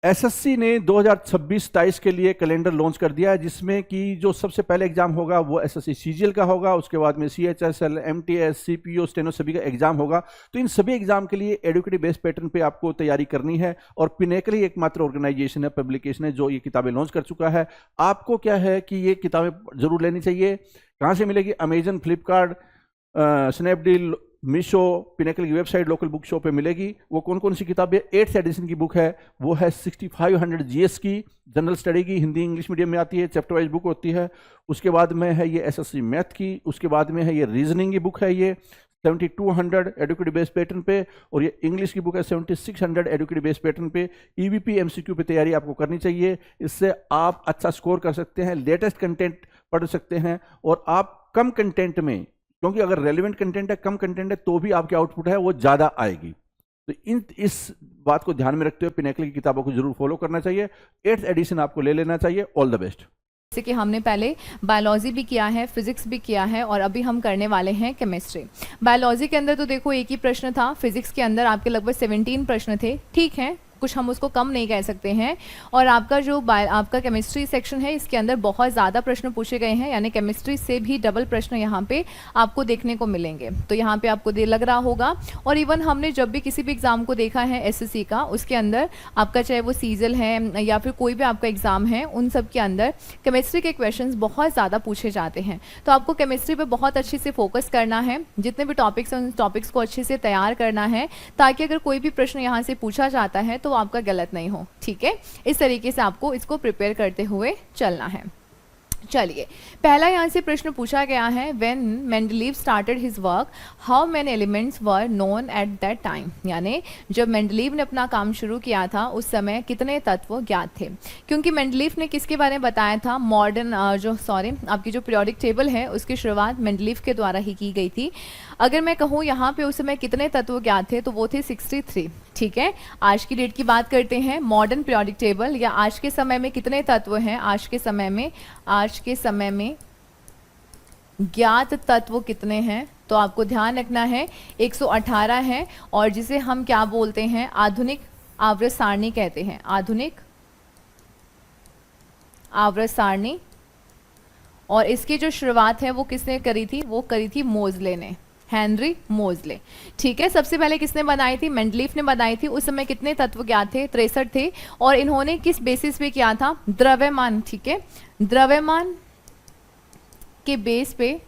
SSC ने 2026-27 के लिए कैलेंडर लॉन्च कर दिया है, जिसमें कि जो सबसे पहले एग्जाम होगा वो एसएससी सीजीएल का होगा, उसके बाद में सीएचएसएल, एमटीएस, सीपीओ, स्टेनो सभी का एग्जाम होगा। तो इन सभी एग्जाम के लिए एडुकेटिव बेस्ड पैटर्न पे आपको तैयारी करनी है, और पिनेकल ही एकमात्र ऑर्गेनाइजेशन है, पब्लिकेशन है जो ये किताबें लॉन्च कर चुका है। आपको क्या है कि ये किताबें जरूर लेनी चाहिए। कहाँ से मिलेगी? Amazon, Flipkart, Snapdeal, Meesho, pinnacle की वेबसाइट, लोकल बुक शॉप पे मिलेगी। वो कौन कौन सी किताब है? 8th एडिशन की बुक है, वो है 6500 जीएस की, जनरल स्टडी की, हिंदी इंग्लिश मीडियम में आती है, चैप्टर वाइज बुक होती है। उसके बाद में है ये एसएससी मैथ की, उसके बाद में है ये रीजनिंग की बुक है, ये 7200 एडुकेटिव बेस्ड पैटर्न पे, और ये इंग्लिश की बुक है 7600 एडुकेटिव बेस्ड पैटर्न पे। ईवीपी एमसीक्यू पे तैयारी आपको करनी चाहिए, इससे आप अच्छा स्कोर कर सकते हैं, लेटेस्ट कंटेंट पढ़ सकते हैं, और आप कम कंटेंट में, क्योंकि अगर रेलिवेंट कंटेंट है, कम कंटेंट है, तो भी आपकी आउटपुट है वो ज़्यादा आएगी। तो इस बात को ध्यान में रखते हुए पिनेकल की किताबों को जरूर फॉलो करना चाहिए। 8th एडिशन आपको ले लेना चाहिए। All the best. जैसे कि हमने पहले बायोलॉजी भी किया है, फिजिक्स भी किया है, और अभी हम करने वाले हैं केमिस्ट्री। बायोलॉजी के अंदर तो देखो एक ही प्रश्न था, फिजिक्स के अंदर आपके लगभग 17 प्रश्न थे, ठीक है, कुछ हम उसको कम नहीं कह सकते हैं। और आपका जो आपका केमिस्ट्री सेक्शन है, इसके अंदर बहुत ज़्यादा प्रश्न पूछे गए हैं, यानी केमिस्ट्री से भी डबल प्रश्न यहाँ पे आपको देखने को मिलेंगे। तो यहाँ पे आपको लग रहा होगा, और इवन हमने जब भी किसी भी एग्ज़ाम को देखा है एसएससी का, उसके अंदर आपका चाहे वो सीजल है या फिर कोई भी आपका एग्ज़ाम है, उन सब के अंदर केमिस्ट्री के क्वेश्चन बहुत ज़्यादा पूछे जाते हैं। तो आपको केमिस्ट्री पर बहुत अच्छे से फोकस करना है, जितने भी टॉपिक्स हैं उन टॉपिक्स को अच्छे से तैयार करना है, ताकि अगर कोई भी प्रश्न यहाँ से पूछा जाता है तो आपका गलत नहीं हो, ठीक है। इस तरीके से आपको इसको प्रिपेयर करते हुए चलना है। चलिए, पहला यहाँ से प्रश्न पूछा गया है, when Mendeleev started his work how many elements were known at that time, यानी जब मेंडलीव ने अपना काम शुरू किया था उस समय कितने तत्व ज्ञात थे। क्योंकि मेंडलीव ने किसके बारे में बताया था? मॉडर्न आपकी जो पीरियोडिक टेबल है उसकी शुरुआत मेंडलीव के द्वारा ही की गई थी। अगर मैं कहूँ यहाँ पे उस समय कितने तत्व ज्ञात थे, तो वो थे 63, ठीक है। आज की डेट की बात करते हैं, मॉडर्न पीरियोडिक टेबल या आज के समय में कितने तत्व हैं, आज के समय में ज्ञात तत्व कितने हैं, तो आपको ध्यान रखना है 118 है, और जिसे हम क्या बोलते हैं? आधुनिक आवर्त सारणी कहते हैं, आधुनिक आवर्त सारणी। और इसकी जो शुरुआत है वो किसने करी थी? वो करी थी मोजले ने, हेनरी मोजले, ठीक है। सबसे पहले किसने बनाई थी? मेंडलीव ने बनाई थी। उस समय कितने तत्व ज्ञात थे? 63 थे, और इन्होंने किस बेसिस पे किया था? द्रव्यमान, ठीक है, द्रव्यमान के बेस पे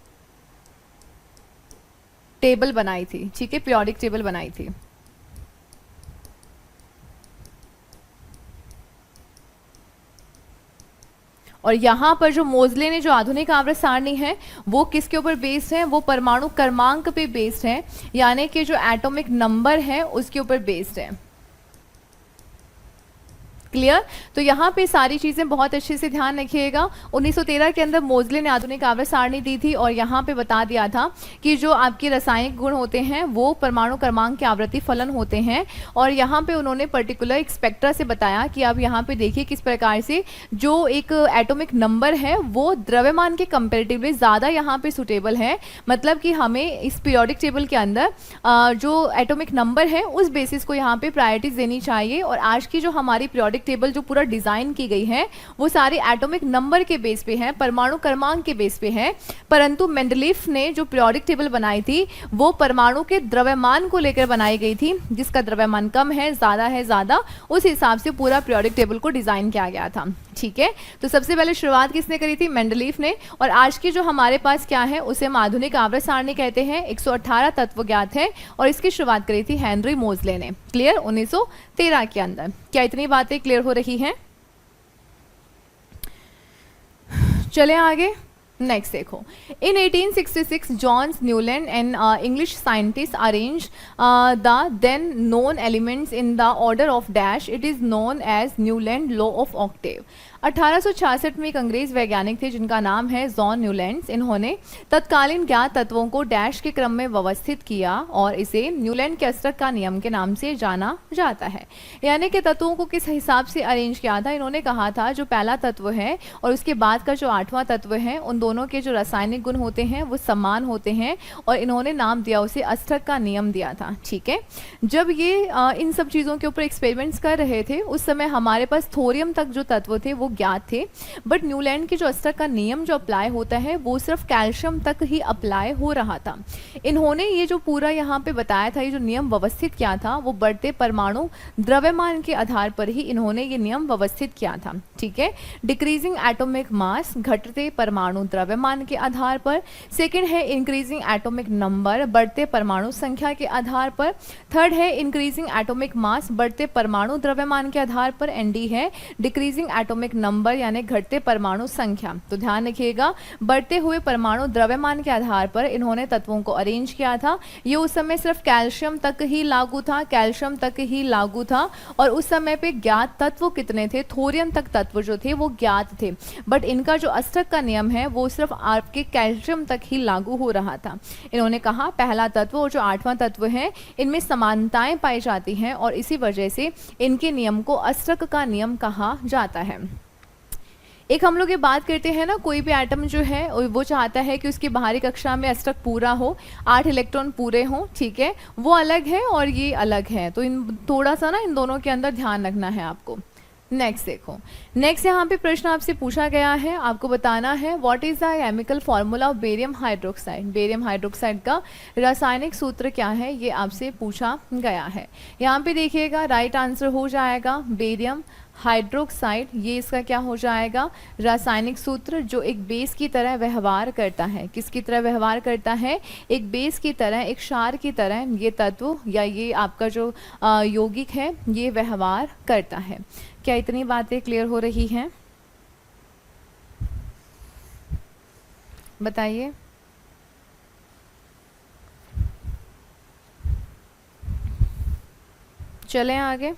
टेबल बनाई थी, ठीक है, पीरियोडिक टेबल बनाई थी। और यहाँ पर जो मोजले ने जो आधुनिक आवर्त सारणी है वो किसके ऊपर बेस्ड है? वो परमाणु क्रमांक पे बेस्ड है, यानी कि जो एटॉमिक नंबर है उसके ऊपर बेस्ड है। क्लियर? तो यहाँ पे सारी चीजें बहुत अच्छे से ध्यान रखिएगा। 1913 के अंदर मोजले ने आधुनिक आवर्त सारणी दी थी, और यहाँ पे बता दिया था कि जो आपके रासायनिक गुण होते हैं वो परमाणु क्रमांक के आवर्ती फलन होते हैं। और यहाँ पे उन्होंने पर्टिकुलर एक स्पेक्ट्रा से बताया कि आप यहाँ पे देखिए किस प्रकार से जो एक एटॉमिक नंबर है वो द्रव्यमान के कंपेरेटिवली ज़्यादा यहाँ पे सुटेबल है। मतलब कि हमें इस पीरियोडिक टेबल के अंदर जो एटॉमिक नंबर है उस बेसिस को यहाँ पे प्रायोरिटीज देनी चाहिए। और आज की जो हमारी पीरियोडिक टेबल जो पूरा डिजाइन की गई है वो सारी एटॉमिक नंबर के बेस पे है, परमाणु क्रमांक के बेस पे है। परंतु मेंडलीव ने जो पीरियोडिक टेबल बनाई थी वो परमाणु के द्रव्यमान को लेकर बनाई गई थी, जिसका द्रव्यमान कम है, ज्यादा, उस हिसाब से पूरा पीरियोडिक टेबल को डिजाइन किया गया था, ठीक है। तो सबसे पहले शुरुआत किसने करी थी? मेंडलीव ने। और आज की जो हमारे पास क्या है उसे हम आधुनिक आवर्त सारणी कहते हैं। 118 तत्व ज्ञात है, और इसकी शुरुआत करी थी हेनरी मोजले ने। क्लियर? 1913 के अंदर। क्या इतनी बातें क्लियर हो रही हैं? चले आगे, नेक्स्ट देखो। In 1866 Johns Newland and English scientist arrange the then known elements in the order of dash, it is known as Newland law of octave. 1866 में एक अंग्रेज वैज्ञानिक थे जिनका नाम है जॉन न्यूलैंड्स। इन्होंने तत्कालीन ज्ञात तत्वों को डैश के क्रम में व्यवस्थित किया, और इसे न्यूलैंड कैस्टक का नियम के नाम से जाना जाता है। यानी कि तत्वों को किस हिसाब से अरेंज किया था? इन्होंने कहा था जो पहला तत्व है और उसके बाद का जो 8वां तत्व है, उन दोनों के जो रासायनिक गुण होते हैं वो समान होते हैं और इन्होंने नाम दिया उसे अस्टक का नियम दिया था। ठीक है, जब ये इन सब चीज़ों के ऊपर एक्सपेरिमेंट्स कर रहे थे उस समय हमारे पास थोरियम तक जो तत्व थे वो ज्ञात थे, बट न्यूलैंड के जो अस्टक का नियम जो अप्लाई होता है वो सिर्फ कैल्शियम तक ही अप्लाई हो रहा था। इन्होंने ये जो पूरा यहाँ पे बताया था, ये जो नियम व्यवस्थित किया था वो बढ़ते परमाणु द्रव्यमान के आधार पर ही इन्होंने ये नियम व्यवस्थित किया था। ठीक है, डिक्रीजिंग एटॉमिक मास, घटते परमाणु द्रव्यमान के आधार पर। सेकंड है इंक्रीजिंग एटॉमिक नंबर, बढ़ते परमाणु संख्या के आधार पर। थर्ड है इंक्रीजिंग एटॉमिक मास, बढ़ते परमाणु द्रव्यमान के आधार पर। एंड डी है डिक्रीजिंग एटॉमिक नंबर यानी घटते परमाणु संख्या। तो ध्यान रखिएगा, बढ़ते हुए परमाणु द्रव्यमान के आधार पर इन्होंने तत्वों को अरेंज किया था। ये उस समय सिर्फ कैल्शियम तक ही लागू था, कैल्शियम तक ही लागू था। और उस समय पे ज्ञात तत्व कितने थे, थोरियम तक तत्व जो थे वो ज्ञात थे, बट इनका जो अस्टक का नियम है वो सिर्फ आपके कैल्शियम तक ही लागू हो रहा था। इन्होंने कहा पहला तत्व और जो आठवां तत्व है इनमें समानताएं पाई जाती हैं और इसी वजह से इनके नियम को अस्टक का नियम कहा जाता है। एक हम लोग ये बात करते हैं ना, कोई भी एटम जो है वो चाहता है कि उसकी बाहरी कक्षा में अस्टक पूरा हो, 8 इलेक्ट्रॉन पूरे हों। ठीक है, वो अलग है और ये अलग है, तो इन थोड़ा सा ना इन दोनों के अंदर ध्यान रखना है आपको। नेक्स्ट देखो, नेक्स्ट यहाँ पे प्रश्न आपसे पूछा गया है, आपको बताना है what is the chemical formula of barium hydroxide. Barium hydroxide का रासायनिक सूत्र क्या है ये आपसे पूछा गया है। यहाँ पे देखिएगा राइट आंसर हो जाएगा बेरियम हाइड्रोक्साइड। ये इसका क्या हो जाएगा, रासायनिक सूत्र जो एक बेस की तरह व्यवहार करता है। किसकी तरह व्यवहार करता है, एक बेस की तरह, एक क्षार की तरह ये तत्व या ये आपका जो यौगिक है ये व्यवहार करता है। क्या इतनी बातें क्लियर हो रही हैं, बताइए। चलें आगे।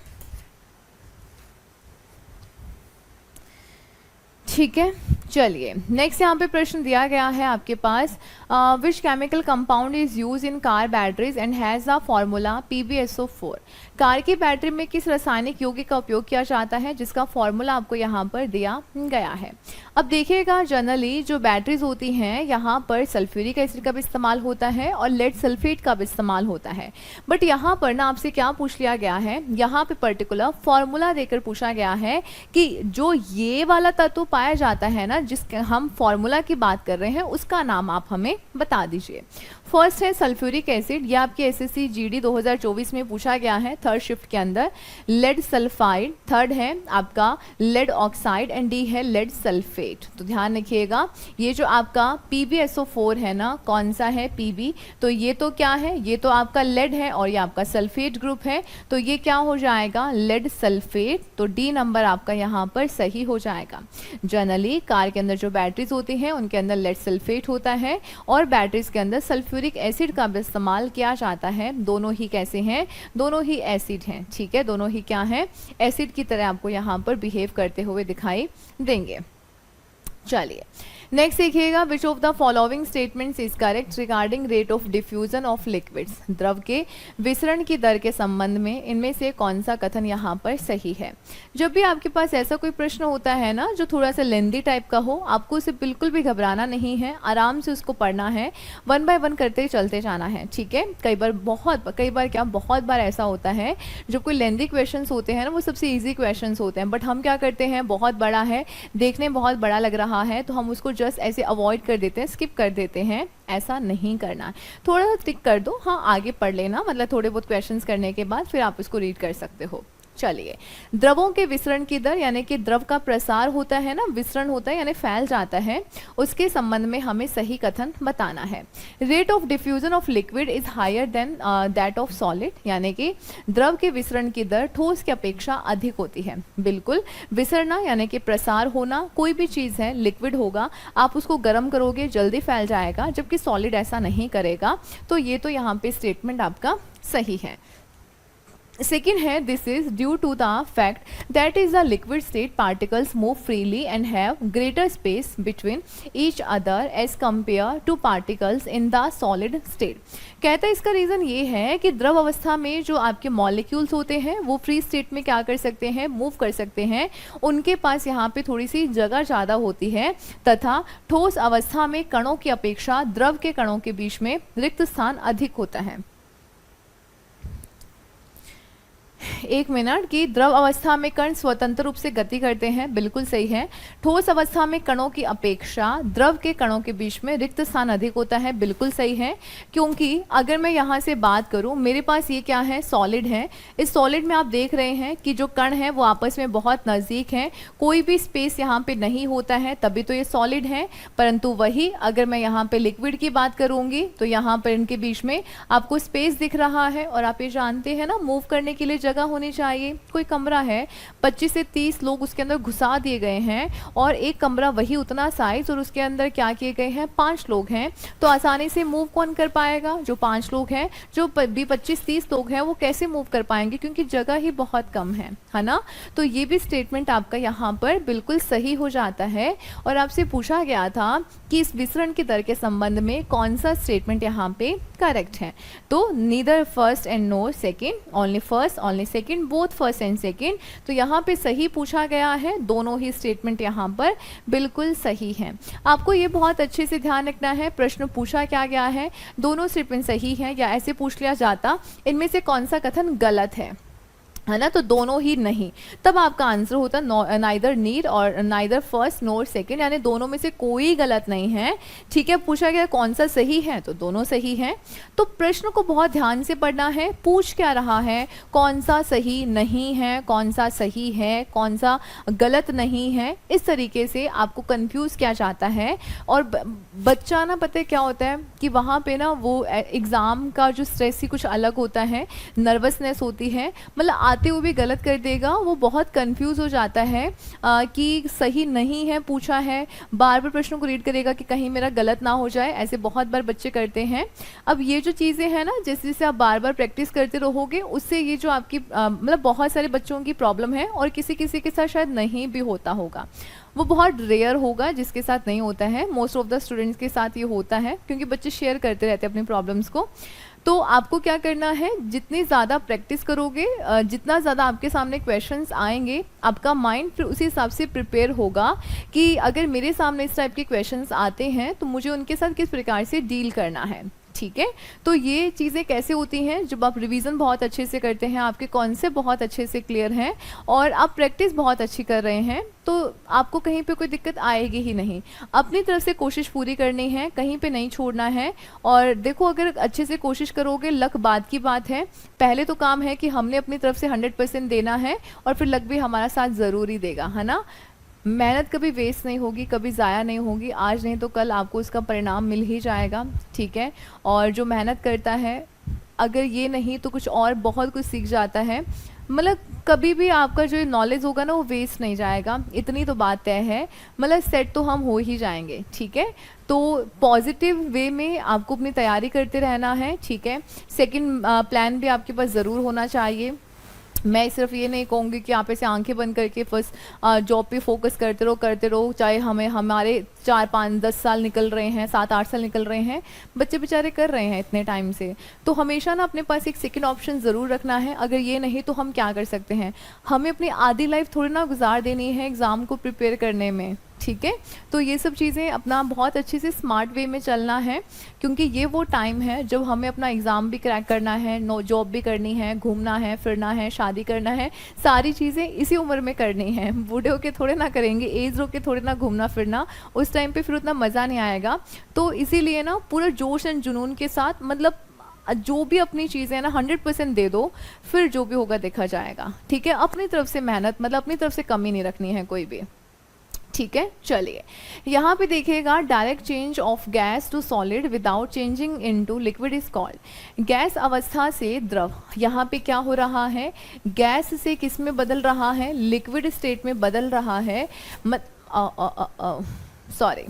ठीक है, चलिए नेक्स्ट यहाँ पे प्रश्न दिया गया है आपके पास, which chemical compound is use in car batteries and has the formula PbSO4। Car की बैटरी में किस रासायनिक यौगिक का उपयोग किया जाता है जिसका फॉर्मूला आपको यहाँ पर दिया गया है। अब देखिएगा जनरली जो बैटरीज होती हैं यहाँ पर सल्फ्यूरिक एसिड का भी इस्तेमाल होता है और लेड सल्फेट का भी इस्तेमाल होता है, बट यहाँ पर ना आपसे क्या पूछ लिया गया है, यहाँ पे पर्टिकुलर फॉर्मूला देकर पूछा गया है कि जो ये वाला तत्व पाया जाता है ना जिसके हम फॉर्मूला की बात कर रहे हैं उसका नाम आप हमें बता दीजिए। फर्स्ट है सल्फ्यूरिक एसिड, ये आपके SSC GD 2024 में पूछा गया है थर्ड शिफ्ट के अंदर। लेड सल्फाइड, थर्ड है आपका लेड ऑक्साइड एंड डी है लेड सल्फेट। तो ध्यान रखिएगा ये जो आपका PbSO4 है ना, कौन सा है Pb, तो ये तो क्या है, ये तो आपका लेड है और ये आपका सल्फेट ग्रुप है, तो ये क्या हो जाएगा लेड सल्फेट। तो डी नंबर आपका यहाँ पर सही हो जाएगा। जनरली कार के अंदर जो बैटरीज होती हैं उनके अंदर लेड सल्फेट होता है और बैटरीज के अंदर सल्फ्यूरिक एसिड का भी इस्तेमाल किया जाता है। दोनों ही कैसे हैं, दोनों ही एसिड हैं। ठीक है, दोनों ही क्या हैं, एसिड की तरह आपको यहाँ पर बिहेव करते हुए दिखाई देंगे। चलिए नेक्स्ट देखिएगा, which of the following statements is correct regarding rate of diffusion of liquids. द्रव के विसरण की दर के संबंध में इनमें से कौन सा कथन यहाँ पर सही है। जब भी आपके पास ऐसा कोई प्रश्न होता है ना जो थोड़ा सा लेंदी टाइप का हो, आपको उसे बिल्कुल भी घबराना नहीं है, आराम से उसको पढ़ना है, 1 बाय 1 करते ही चलते जाना है। ठीक है, कई बार बहुत बार ऐसा होता है जो कोई लेंदी क्वेश्चन होते हैं ना वो सबसे ईजी क्वेश्चन होते हैं, बट हम क्या करते हैं, बहुत बड़ा है, देखने में बहुत बड़ा लग रहा है तो हम उसको जस्ट ऐसे अवॉइड कर देते हैं, स्किप कर देते हैं। ऐसा नहीं करना, थोड़ा सा टिक कर दो, हाँ आगे पढ़ लेना, मतलब थोड़े बहुत क्वेश्चंस करने के बाद फिर आप इसको रीड कर सकते हो। चलिए, द्रवों के विसरण की दर यानी कि द्रव का प्रसार होता है ना, विसरण होता है यानी फैल जाता है, उसके संबंध में हमें सही कथन बताना है। Rate of diffusion of liquid is higher than that of solid, यानी कि द्रव के विसरण की दर ठोस की अपेक्षा अधिक होती है। बिल्कुल, विसरना यानी कि प्रसार होना, कोई भी चीज़ है लिक्विड होगा, आप उसको गर्म करोगे जल्दी फैल जाएगा, जबकि सॉलिड ऐसा नहीं करेगा। तो ये तो यहाँ पे स्टेटमेंट आपका सही है। सेकेंड है this is due to the fact that is the liquid state particles move freely and have greater space between each other as compare to particles in the solid state. कहता है इसका reason ये है कि द्रव अवस्था में जो आपके मॉलिक्यूल्स होते हैं वो फ्री स्टेट में क्या कर सकते हैं, मूव कर सकते हैं, उनके पास यहाँ पे थोड़ी सी जगह ज़्यादा होती है, तथा ठोस अवस्था में कणों की अपेक्षा द्रव के कणों के बीच में रिक्त स्थान अधिक होता है। एक मिनट की द्रव अवस्था में कण स्वतंत्र रूप से गति करते हैं, बिल्कुल सही है। ठोस अवस्था में कणों की अपेक्षा द्रव के कणों के बीच में रिक्त स्थान अधिक होता है, बिल्कुल सही है। क्योंकि अगर मैं यहाँ से बात करूँ, मेरे पास ये क्या है, सॉलिड है। इस सॉलिड में आप देख रहे हैं कि जो कण है वो आपस में बहुत नज़दीक हैं, कोई भी स्पेस यहाँ पे नहीं होता है, तभी तो ये सॉलिड है। परंतु वही अगर मैं यहाँ पे लिक्विड की बात करूँगी तो यहाँ पर इनके बीच में आपको स्पेस दिख रहा है, और आप ये जानते हैं ना, मूव करने के लिए जगह होनी चाहिए। कोई कमरा है, 25 से 30 लोग उसके अंदर घुसा दिए गए हैं, और एक कमरा वही उतना साइज, और उसके अंदर क्या किए गए हैं, 5 लोग हैं, तो आसानी से मूव कौन कर पाएगा, जो 5 लोग हैं। जो भी 25-30 लोग हैं वो कैसे मूव कर पाएंगे, क्योंकि जगह ही बहुत कम है ना। तो ये भी स्टेटमेंट आपका यहाँ पर बिल्कुल सही हो जाता है। और आपसे पूछा गया था कि इस विसरण की दर के संबंध में कौन सा स्टेटमेंट यहाँ पे करेक्ट है, तो neither first and no second, only first only second, both first and second. तो यहाँ पे सही पूछा गया है, दोनों ही स्टेटमेंट यहाँ पर बिल्कुल सही है। आपको ये बहुत अच्छे से ध्यान रखना है, प्रश्न पूछा क्या गया है, दोनों स्टेटमेंट सही है, या ऐसे पूछ लिया जाता इनमें से कौन सा कथन गलत है ना, तो दोनों ही नहीं, तब आपका आंसर होता नाइदर नीड और नाइदर फर्स्ट नोर सेकंड, यानी दोनों में से कोई गलत नहीं है। ठीक है, पूछा गया कौन सा सही है, तो दोनों सही हैं। तो प्रश्न को बहुत ध्यान से पढ़ना है, पूछ क्या रहा है, कौन सा सही नहीं है, कौन सा सही है, कौन सा गलत नहीं है, इस तरीके से आपको कंफ्यूज किया जाता है। और बच्चा ना, पता है क्या होता है कि वहाँ पे ना वो एग्ज़ाम का जो स्ट्रेस ही कुछ अलग होता है, नर्वसनेस होती है, मतलब आते हुए भी गलत कर देगा, वो बहुत कंफ्यूज हो जाता है कि सही नहीं है पूछा है, बार बार प्रश्नों को रीड करेगा कि कहीं मेरा गलत ना हो जाए, ऐसे बहुत बार बच्चे करते हैं। अब ये जो चीज़ें हैं ना, जैसे जैसे आप बार बार प्रैक्टिस करते रहोगे, उससे ये जो आपकी मतलब बहुत सारे बच्चों की प्रॉब्लम है, और किसी किसी के साथ शायद नहीं भी होता होगा, वो बहुत रेयर होगा जिसके साथ नहीं होता है, मोस्ट ऑफ द स्टूडेंट्स के साथ ये होता है, क्योंकि बच्चे शेयर करते रहते हैं अपनी प्रॉब्लम्स को। तो आपको क्या करना है, जितनी ज़्यादा प्रैक्टिस करोगे, जितना ज़्यादा आपके सामने क्वेश्चंस आएंगे, आपका माइंड फिर उसी हिसाब से प्रिपेयर होगा कि अगर मेरे सामने इस टाइप के क्वेश्चंस आते हैं तो मुझे उनके साथ किस प्रकार से डील करना है। ठीक है, तो ये चीज़ें कैसे होती हैं, जब आप रिवीजन बहुत अच्छे से करते हैं, आपके कॉन्सेप्ट बहुत अच्छे से क्लियर हैं, और आप प्रैक्टिस बहुत अच्छी कर रहे हैं, तो आपको कहीं पे कोई दिक्कत आएगी ही नहीं। अपनी तरफ से कोशिश पूरी करनी है, कहीं पे नहीं छोड़ना है। और देखो, अगर अच्छे से कोशिश करोगे, लक बाद की बात है, पहले तो काम है कि हमने अपनी तरफ से 100% देना है, और फिर लक भी हमारा साथ ज़रूर ही देगा, है ना। मेहनत कभी वेस्ट नहीं होगी, कभी ज़ाया नहीं होगी, आज नहीं तो कल आपको इसका परिणाम मिल ही जाएगा। ठीक है, और जो मेहनत करता है, अगर ये नहीं तो कुछ और बहुत कुछ सीख जाता है, मतलब कभी भी आपका जो नॉलेज होगा ना वो वेस्ट नहीं जाएगा, इतनी तो बात तय है, मतलब सेट तो हम हो ही जाएंगे। ठीक है, तो पॉजिटिव वे में आपको अपनी तैयारी करते रहना है। ठीक है, सेकंड प्लान भी आपके पास ज़रूर होना चाहिए। मैं सिर्फ ये नहीं कहूँगी कि आप ऐसे आंखें बंद करके बस जॉब पे फोकस करते रहो, चाहे हमारे 4-5-10 साल निकल रहे हैं, 7-8 साल निकल रहे हैं, बच्चे बेचारे कर रहे हैं इतने टाइम से। तो हमेशा ना अपने पास एक सेकंड ऑप्शन ज़रूर रखना है। अगर ये नहीं तो हम क्या कर सकते हैं, हमें अपनी आधी लाइफ थोड़ी ना गुजार देनी है एग्ज़ाम को प्रिपेयर करने में। ठीक है, तो ये सब चीज़ें अपना बहुत अच्छे से स्मार्ट वे में चलना है, क्योंकि ये वो टाइम है जब हमें अपना एग्ज़ाम भी क्रैक करना है, जॉब भी करनी है, घूमना है, फिरना है, शादी करना है, सारी चीज़ें इसी उम्र में करनी है। बूढ़े होके थोड़े ना करेंगे, एज होके थोड़े ना घूमना फिरना, उस टाइम पे फिर उतना मज़ा नहीं आएगा। तो इसीलिए ना पूरा जोश एंड जुनून के साथ, मतलब जो भी अपनी चीज़ें हैं ना 100% दे दो, फिर जो भी होगा देखा जाएगा। ठीक है, अपनी तरफ से मेहनत, मतलब अपनी तरफ से कमी नहीं रखनी है कोई भी। ठीक है, चलिए यहाँ पे देखिएगा, direct change of gas to solid without changing into liquid is called. Gas अवस्था से द्रव, यहाँ पे क्या हो रहा है, गैस से किस में बदल रहा है, लिक्विड स्टेट में बदल रहा है। सॉरी,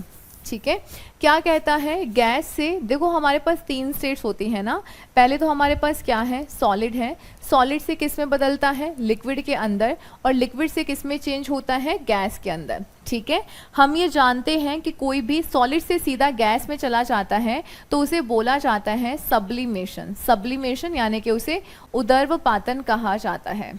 ठीक है। क्या कहता है, गैस से, देखो हमारे पास 3 स्टेट्स होती हैं ना। पहले तो हमारे पास क्या है, सॉलिड है। सॉलिड से किस में बदलता है, लिक्विड के अंदर, और लिक्विड से किस में चेंज होता है, गैस के अंदर। ठीक है, हम ये जानते हैं कि कोई भी सॉलिड से सीधा गैस में चला जाता है तो उसे बोला जाता है सब्लिमेशन। सब्लिमेशन यानी कि उसे उदर्वपातन कहा जाता है।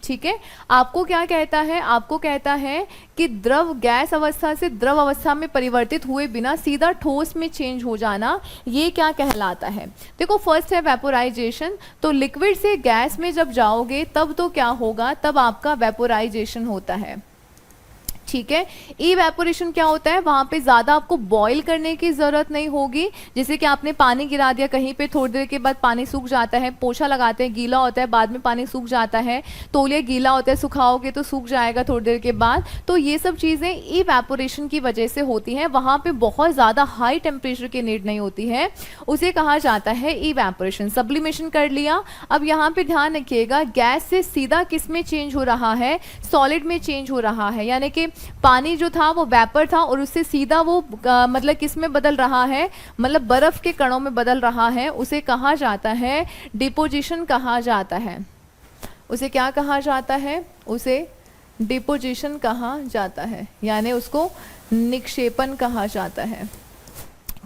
ठीक है, आपको क्या कहता है, आपको कहता है कि द्रव गैस अवस्था से द्रव अवस्था में परिवर्तित हुए बिना सीधा ठोस में चेंज हो जाना, ये क्या कहलाता है। देखो फर्स्ट है वेपोराइजेशन, तो लिक्विड से गैस में जब जाओगे तब तो क्या होगा, तब आपका वेपोराइजेशन होता है। ठीक है, इवेपोरेशन क्या होता है, वहां पे ज्यादा आपको बॉईल करने की जरूरत नहीं होगी। जैसे कि आपने पानी गिरा दिया कहीं पे, थोड़ी देर के बाद पानी सूख जाता है, पोछा लगाते हैं गीला होता है, बाद में पानी सूख जाता है, तौलिया गीला होता है, सुखाओगे तो सूख जाएगा थोड़ी देर के बाद। तो ये सब चीजें इवेपोरेशन की वजह से होती हैं, वहां पे बहुत ज्यादा हाई टेम्परेचर की नीड नहीं होती है, उसे कहा जाता है इवेपोरेशन। सब्लिमेशन कर लिया। अब यहाँ पे ध्यान रखिएगा, गैस से सीधा किस में चेंज हो रहा है, सॉलिड में चेंज हो रहा है, यानी कि पानी जो था वो वेपर था और उससे सीधा वो मतलब किस में बदल रहा है, मतलब बर्फ के कणों में बदल रहा है, उसे कहा जाता है डिपोजिशन कहा जाता है। उसे क्या कहा जाता है, उसे डिपोजिशन कहा जाता है, यानी उसको निक्षेपण कहा जाता है।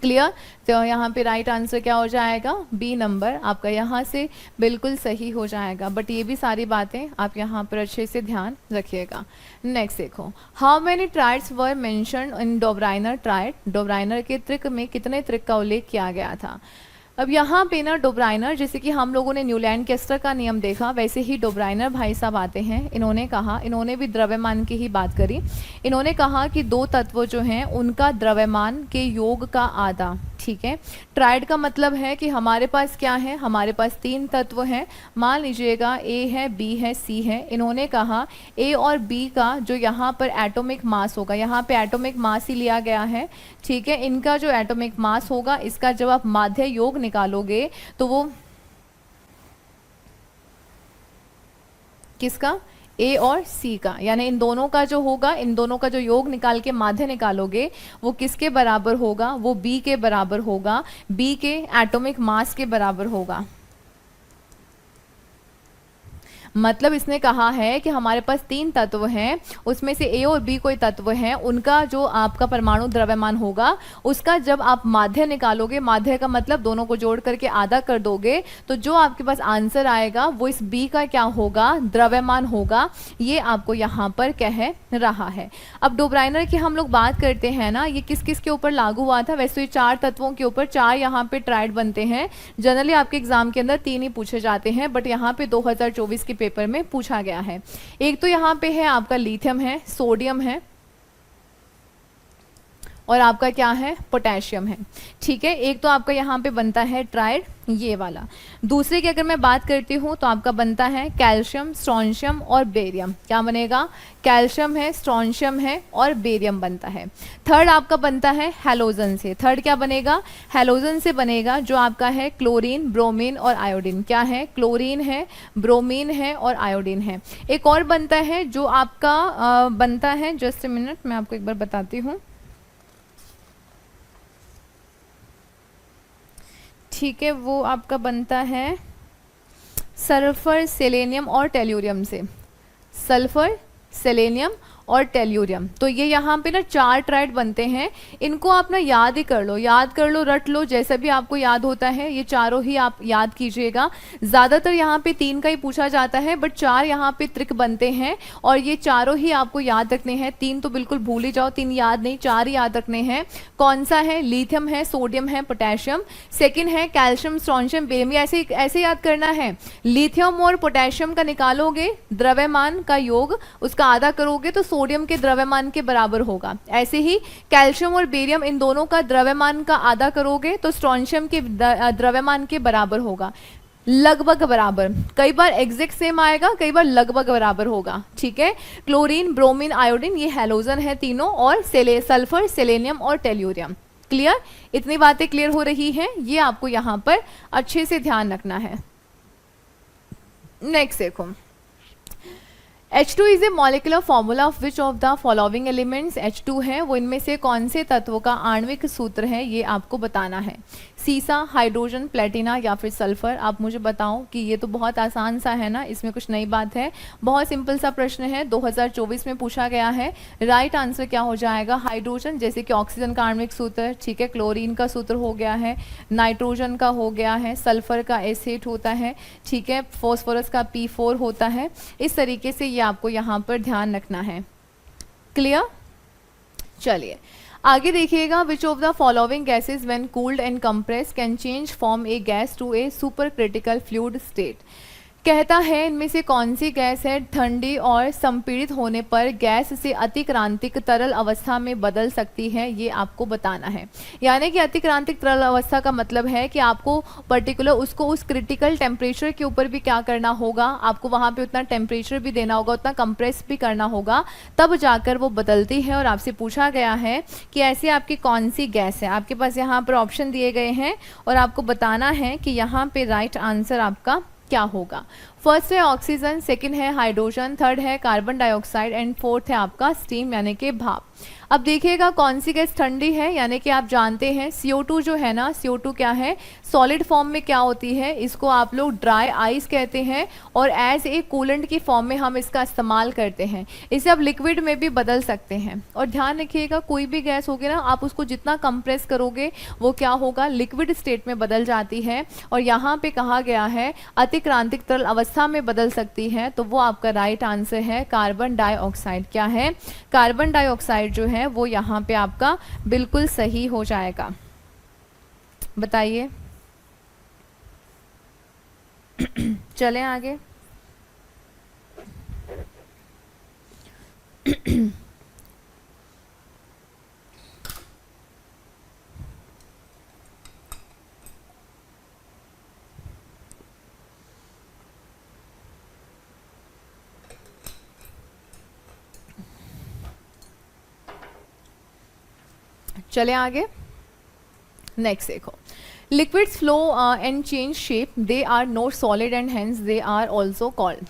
क्लियर, तो यहाँ पे राइट आंसर क्या हो जाएगा, बी नंबर आपका यहाँ से बिल्कुल सही हो जाएगा। बट ये भी सारी बातें आप यहाँ पर अच्छे से ध्यान रखिएगा। नेक्स्ट देखो, how many triads were mentioned in Döbereiner tried. Döbereiner के त्रिक में कितने त्रिक का उल्लेख किया गया था। अब यहाँ पे ना डोब्राइनर, जैसे कि हम लोगों ने न्यूलैंड कैस्टर का नियम देखा, वैसे ही डोब्राइनर भाई साहब आते हैं। इन्होंने कहा, इन्होंने भी द्रव्यमान की ही बात करी। इन्होंने कहा कि 2 तत्व जो हैं उनका द्रव्यमान के योग का आधा। ठीक है, ट्राइड का मतलब है कि हमारे पास क्या है, हमारे पास 3 तत्व हैं। मान लीजिएगा ए है, बी है, सी है। इन्होंने कहा ए और बी का जो यहाँ पर एटॉमिक मास होगा, यहाँ पे एटॉमिक मास ही लिया गया है। ठीक है, इनका जो एटॉमिक मास होगा, इसका जब आप माध्य योग निकालोगे तो वो किसका, ए और सी का, यानी इन दोनों का जो होगा, इन दोनों का जो योग निकाल के माध्य निकालोगे वो किसके बराबर होगा, वो बी के बराबर होगा, बी के एटॉमिक मास के बराबर होगा। मतलब इसने कहा है कि हमारे पास 3 तत्व हैं, उसमें से ए और बी कोई तत्व हैं, उनका जो आपका परमाणु द्रव्यमान होगा उसका जब आप माध्य निकालोगे, माध्य का मतलब दोनों को जोड़ करके आधा कर दोगे, तो जो आपके पास आंसर आएगा वो इस बी का क्या होगा, द्रव्यमान होगा। ये आपको यहाँ पर कह रहा है। अब डोब्राइनर की हम लोग बात करते हैं ना, ये किस किस के ऊपर लागू हुआ था, वैसे ये 4 तत्वों के ऊपर 4 यहाँ पे ट्राइड बनते हैं। जनरली आपके एग्जाम के अंदर 3 ही पूछे जाते हैं, बट यहाँ पे 2024 के पेपर में पूछा गया है। एक तो यहाँ पे है आपका लिथियम है, सोडियम है और आपका क्या है, पोटेशियम है। ठीक है, एक तो आपका यहाँ पे बनता है ट्राइड, ये वाला। दूसरे की अगर मैं बात करती हूँ तो आपका बनता है कैल्शियम, स्ट्रोंशियम और बेरियम। क्या बनेगा, कैल्शियम है, स्ट्रोंशियम है और बेरियम बनता है। थर्ड आपका बनता है हैलोजन से। थर्ड क्या बनेगा, हैलोजन से बनेगा, जो आपका है क्लोरीन, ब्रोमीन और आयोडीन। क्या है, क्लोरीन है, ब्रोमीन है और आयोडीन है। एक और बनता है जो आपका बनता है, जस्ट ए मिनट मैं आपको एक बार बताती हूँ। ठीक है, वो आपका बनता है सल्फर, सेलेनियम और टेल्यूरियम से। सल्फर, सेलेनियम और टेल्यूरियम। तो ये यहाँ पे ना 4 ट्राइड बनते हैं। इनको आप ना याद ही कर लो, याद कर लो, रट लो, जैसा भी आपको याद होता है। ये चारों ही आप याद कीजिएगा। ज़्यादातर यहाँ पे 3 का ही पूछा जाता है, बट 4 यहाँ पे त्रिक बनते हैं और ये चारों ही आपको याद रखने हैं। 3 तो बिल्कुल भूल ही जाओ, 3 याद नहीं, 4 ही याद रखने हैं। कौन सा है, लिथियम है, सोडियम है, पोटेशियम। सेकेंड है कैल्शियम, स्ट्रोंशियम, बेरियम। ऐसे ऐसे याद करना है। लिथियम और पोटेशियम का निकालोगे द्रव्यमान का योग, उसका आधा करोगे तो सोडियम के द्रव्यमान के बराबर होगा। ऐसे ही कैल्शियम और बेरियम, इन दोनों का द्रव्यमान का आधा करोगे तो स्ट्रोंशियम के द्रव्यमान के बराबर होगा। लगभग बराबर, कई बार एग्जैक्ट सेम आएगा, कई बार लगभग बराबर होगा। ठीक है, क्लोरीन, ब्रोमीन, आयोडीन, ये हैलोजन है तीनों, और सल्फर, सेलेनियम और टेल्यूरियम। क्लियर, इतनी बातें क्लियर हो रही हैं, ये आपको यहाँ पर अच्छे से ध्यान रखना है। नेक्स्ट देखो, H2 is a molecular formula of which of the following elements, H2 है वो इनमें से कौन से तत्वों का आणविक सूत्र है, ये आपको बताना है। सीसा, हाइड्रोजन, प्लेटिना या फिर सल्फर। आप मुझे बताओ कि ये तो बहुत आसान सा है ना, इसमें कुछ नई बात है, बहुत सिंपल सा प्रश्न है, 2024 में पूछा गया है। राइट आंसर क्या हो जाएगा, हाइड्रोजन, जैसे कि ऑक्सीजन का आणविक सूत्र, ठीक है, क्लोरीन का सूत्र हो गया है, नाइट्रोजन का हो गया है, सल्फर का S8 होता है, ठीक है, फॉस्फोरस का P4 होता है। इस तरीके से ये आपको यहाँ पर ध्यान रखना है। क्लियर? चलिए आगे देखिएगा, which of the following gases when cooled and compress can change from a gas to a super critical fluid state. कहता है इनमें से कौन सी गैस है ठंडी और संपीड़ित होने पर गैस से अतिक्रांतिक तरल अवस्था में बदल सकती है, ये आपको बताना है। यानी कि अतिक्रांतिक तरल अवस्था का मतलब है कि आपको पर्टिकुलर उसको उस क्रिटिकल टेम्परेचर के ऊपर भी क्या करना होगा, आपको वहाँ पे उतना टेम्परेचर भी देना होगा, उतना कंप्रेस भी करना होगा, तब जाकर वो बदलती है। और आपसे पूछा गया है कि ऐसी आपकी कौन सी गैस है। आपके पास यहाँ पर ऑप्शन दिए गए हैं और आपको बताना है कि यहाँ पे राइट आंसर आपका क्या होगा। फर्स्ट है ऑक्सीजन, सेकंड है हाइड्रोजन, थर्ड है कार्बन डाइऑक्साइड एंड फोर्थ है आपका स्टीम यानी कि भाप। अब देखिएगा कौन सी गैस ठंडी है, यानी कि आप जानते हैं CO2 जो है ना, CO2 क्या है, सॉलिड फॉर्म में क्या होती है, इसको आप लोग ड्राई आइस कहते हैं और एज ए कूलेंट की फॉर्म में हम इसका इस्तेमाल करते हैं। इसे आप लिक्विड में भी बदल सकते हैं। और ध्यान रखिएगा कोई भी गैस होगी ना, आप उसको जितना कंप्रेस करोगे वो क्या होगा, लिक्विड स्टेट में बदल जाती है। और यहाँ पे कहा गया है अतिक्रांतिक तरल अवस्था में बदल सकती है, तो वो आपका राइट आंसर है कार्बन डाइऑक्साइड। क्या है, कार्बन डाइऑक्साइड जो है वो यहाँ पे आपका बिल्कुल सही हो जाएगा। बताइए चलें आगे। चले आगे। नेक्स्ट देखो, liquids flow and change shape, they are not solid and hence they are also called.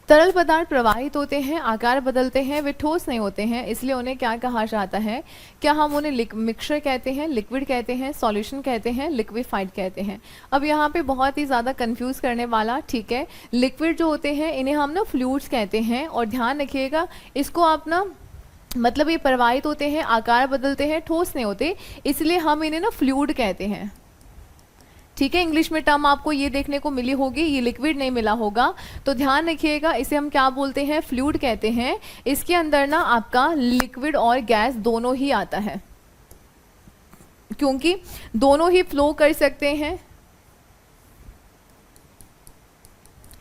तरल पदार्थ प्रवाहित होते हैं, आकार बदलते हैं, वे ठोस नहीं होते हैं, इसलिए उन्हें क्या कहा जाता है, क्या हम उन्हें मिक्सचर कहते हैं, लिक्विड कहते हैं, सॉल्यूशन कहते हैं, लिक्विफाइड कहते हैं। अब यहाँ पे बहुत ही ज़्यादा कंफ्यूज करने वाला, ठीक है, लिक्विड जो होते हैं इन्हें हम ना फ्लूइड्स कहते हैं। और ध्यान रखिएगा इसको आप ना, मतलब ये प्रवाहित होते हैं, आकार बदलते हैं, ठोस नहीं होते, इसलिए हम इन्हें ना फ्लूइड कहते हैं। ठीक है, इंग्लिश में टर्म आपको ये देखने को मिली होगी, ये लिक्विड नहीं मिला होगा, तो ध्यान रखिएगा इसे हम क्या बोलते हैं, फ्लूइड कहते हैं। इसके अंदर ना आपका लिक्विड और गैस दोनों ही आता है, क्योंकि दोनों ही फ्लो कर सकते हैं।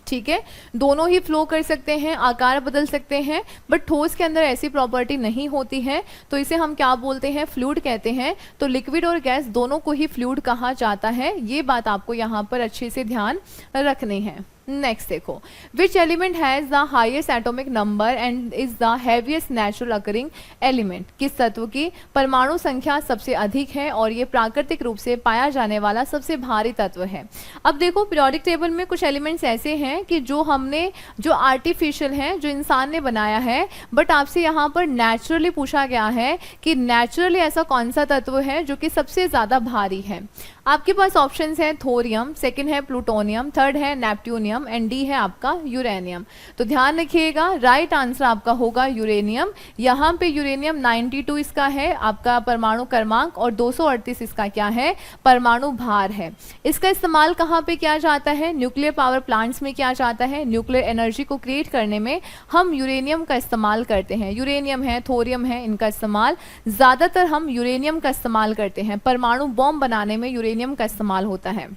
ठीक है, दोनों ही फ्लो कर सकते हैं, आकार बदल सकते हैं, बट ठोस के अंदर ऐसी प्रॉपर्टी नहीं होती है, तो इसे हम क्या बोलते हैं, फ्लूइड कहते हैं। तो लिक्विड और गैस दोनों को ही फ्लूइड कहा जाता है, ये बात आपको यहाँ पर अच्छे से ध्यान रखनी है। नेक्स्ट देखो, which element has the highest atomic number and is the heaviest natural occurring element. किस तत्व की परमाणु संख्या सबसे अधिक है और ये प्राकृतिक रूप से पाया जाने वाला सबसे भारी तत्व है। अब देखो पीरियोडिक टेबल में कुछ एलिमेंट्स ऐसे हैं कि जो आर्टिफिशियल हैं, जो इंसान ने बनाया है, बट आपसे यहाँ पर नेचुरली पूछा गया है कि नेचुरली ऐसा कौन सा तत्व है जो कि सबसे ज्यादा भारी है। आपके पास ऑप्शंस हैं थोरियम, सेकंड है प्लूटोनियम, थर्ड है नेपट्यूनियम एंड डी है आपका यूरेनियम। तो ध्यान रखिएगा राइट आंसर आपका होगा यूरेनियम। यहाँ पे यूरेनियम 92 इसका है आपका परमाणु क्रमांक और 238 इसका क्या है, परमाणु भार है। इसका इस्तेमाल कहाँ पे किया जाता है, न्यूक्लियर पावर प्लांट्स में किया जाता है। न्यूक्लियर एनर्जी को क्रिएट करने में हम यूरेनियम का इस्तेमाल करते हैं। यूरेनियम है, थोरियम है, इनका इस्तेमाल ज़्यादातर हम यूरेनियम का इस्तेमाल करते हैं। परमाणु बॉम्ब बनाने में यूरेनियम का इस्तेमाल होता है।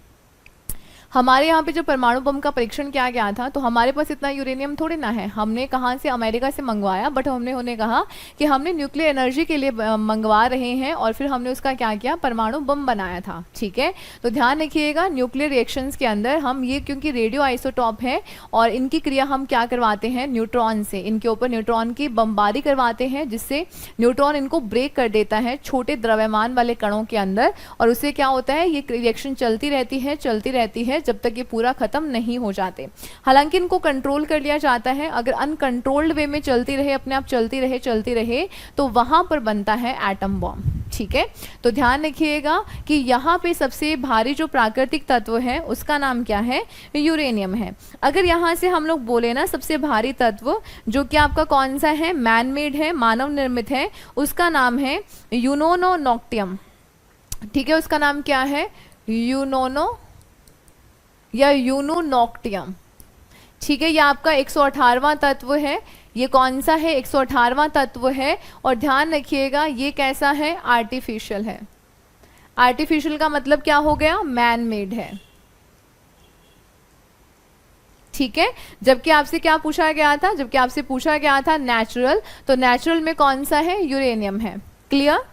हमारे यहाँ पे जो परमाणु बम का परीक्षण किया गया था तो हमारे पास इतना यूरेनियम थोड़ी ना है, हमने कहाँ से, अमेरिका से मंगवाया, बट हमने उन्हें कहा कि हमने न्यूक्लियर एनर्जी के लिए मंगवा रहे हैं और फिर हमने उसका क्या किया, परमाणु बम बनाया था। ठीक है, तो ध्यान रखिएगा न्यूक्लियर रिएक्शंस के अंदर हम ये, क्योंकि रेडियो आइसोटॉप है और इनकी क्रिया हम क्या करवाते हैं, न्यूट्रॉन से, इनके ऊपर न्यूट्रॉन की बमबारी करवाते हैं, जिससे न्यूट्रॉन इनको ब्रेक कर देता है छोटे द्रव्यमान वाले कणों के अंदर, और उससे क्या होता है, ये रिएक्शन चलती रहती है है जब तक ये पूरा खत्म नहीं हो जाते। हालांकि इनको कंट्रोल कर लिया जाता है, अगर अनकंट्रोल्ड वे में चलती रहे, अपने आप चलती रहे तो वहां पर बनता है एटम बॉम्ब। ठीक है, तो ध्यान रखिएगा कि यहाँ पे सबसे भारी जो प्राकृतिक तत्व है उसका नाम क्या है, यूरेनियम है। अगर यहाँ से हम लोग बोले ना सबसे भारी तत्व जो कि आपका कौन सा है, मैन मेड है, मानव निर्मित है, उसका नाम है यूनोनोक्टियम। ठीक है, उसका नाम क्या है, यूनोनो या यूनोनोक्टियम। ठीक है, ये आपका 118वां तत्व है। ये कौन सा है, 118वां तत्व है। और ध्यान रखिएगा ये कैसा है, आर्टिफिशियल है। आर्टिफिशियल का मतलब क्या हो गया, मैन मेड है। ठीक है, जबकि आपसे क्या पूछा गया था, जबकि आपसे पूछा गया था नेचुरल, तो नेचुरल में कौन सा है, यूरेनियम है। क्लियर,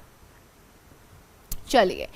चलिए।